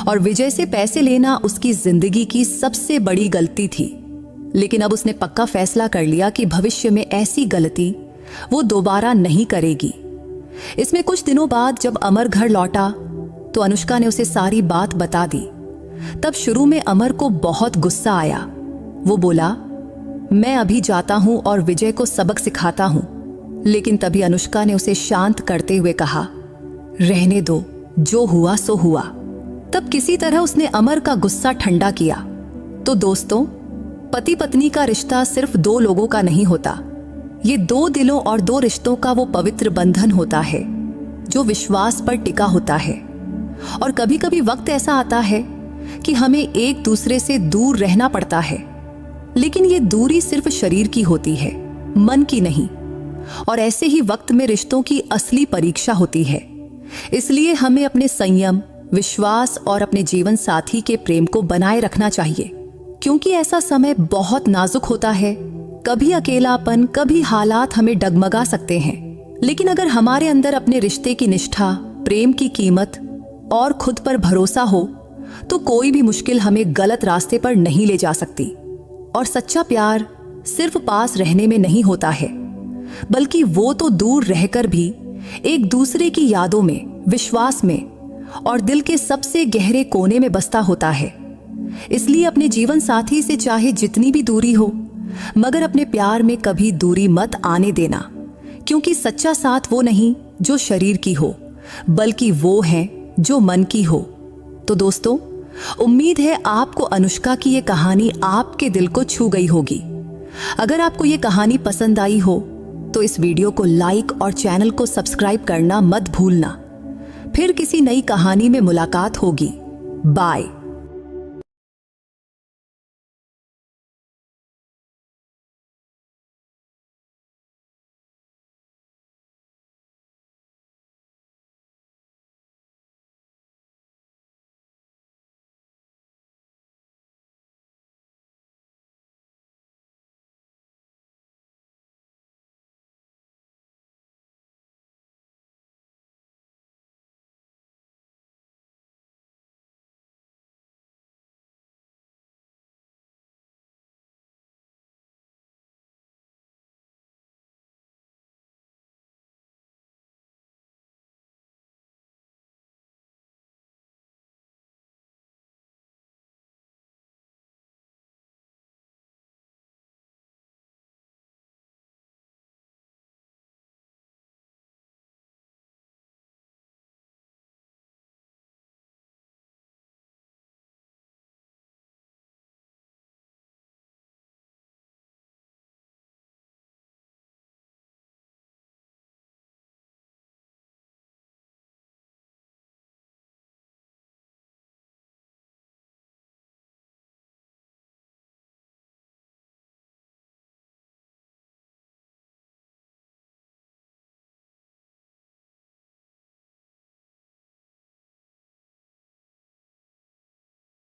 और विजय से पैसे लेना उसकी जिंदगी की सबसे बड़ी गलती थी। लेकिन अब उसने पक्का फैसला कर लिया कि भविष्य में ऐसी गलती वो दोबारा नहीं करेगी। इसमें कुछ दिनों बाद जब अमर घर लौटा तो अनुष्का ने उसे सारी बात बता दी। तब शुरू में अमर को बहुत गुस्सा आया। वो बोला, मैं अभी जाता हूं और विजय को सबक सिखाता हूं। लेकिन तभी अनुष्का ने उसे शांत करते हुए कहा, रहने दो, जो हुआ सो हुआ। तब किसी तरह उसने अमर का गुस्सा ठंडा किया। तो दोस्तों, पति पत्नी का रिश्ता सिर्फ दो लोगों का नहीं होता, ये दो दिलों और दो रिश्तों का वो पवित्र बंधन होता है जो विश्वास पर टिका होता है। और कभी कभी वक्त ऐसा आता है कि हमें एक दूसरे से दूर रहना पड़ता है, लेकिन ये दूरी सिर्फ शरीर की होती है, मन की नहीं। और ऐसे ही वक्त में रिश्तों की असली परीक्षा होती है। इसलिए हमें अपने संयम, विश्वास और अपने जीवन साथी के प्रेम को बनाए रखना चाहिए, क्योंकि ऐसा समय बहुत नाजुक होता है। कभी अकेलापन, कभी हालात हमें डगमगा सकते हैं, लेकिन अगर हमारे अंदर अपने रिश्ते की निष्ठा, प्रेम की कीमत और खुद पर भरोसा हो तो कोई भी मुश्किल हमें गलत रास्ते पर नहीं ले जा सकती। और सच्चा प्यार सिर्फ पास रहने में नहीं होता है, बल्कि वो तो दूर रहकर भी एक दूसरे की यादों में, विश्वास में और दिल के सबसे गहरे कोने में बसता होता है। इसलिए अपने जीवन साथी से चाहे जितनी भी दूरी हो, मगर अपने प्यार में कभी दूरी मत आने देना, क्योंकि सच्चा साथ वो नहीं जो शरीर की हो, बल्कि वो है जो मन की हो। तो दोस्तों, उम्मीद है आपको अनुष्का की ये कहानी आपके दिल को छू गई होगी। अगर आपको ये कहानी पसंद आई हो तो इस वीडियो को लाइक और चैनल को सब्सक्राइब करना मत भूलना। फिर किसी नई कहानी में मुलाकात होगी। बाय।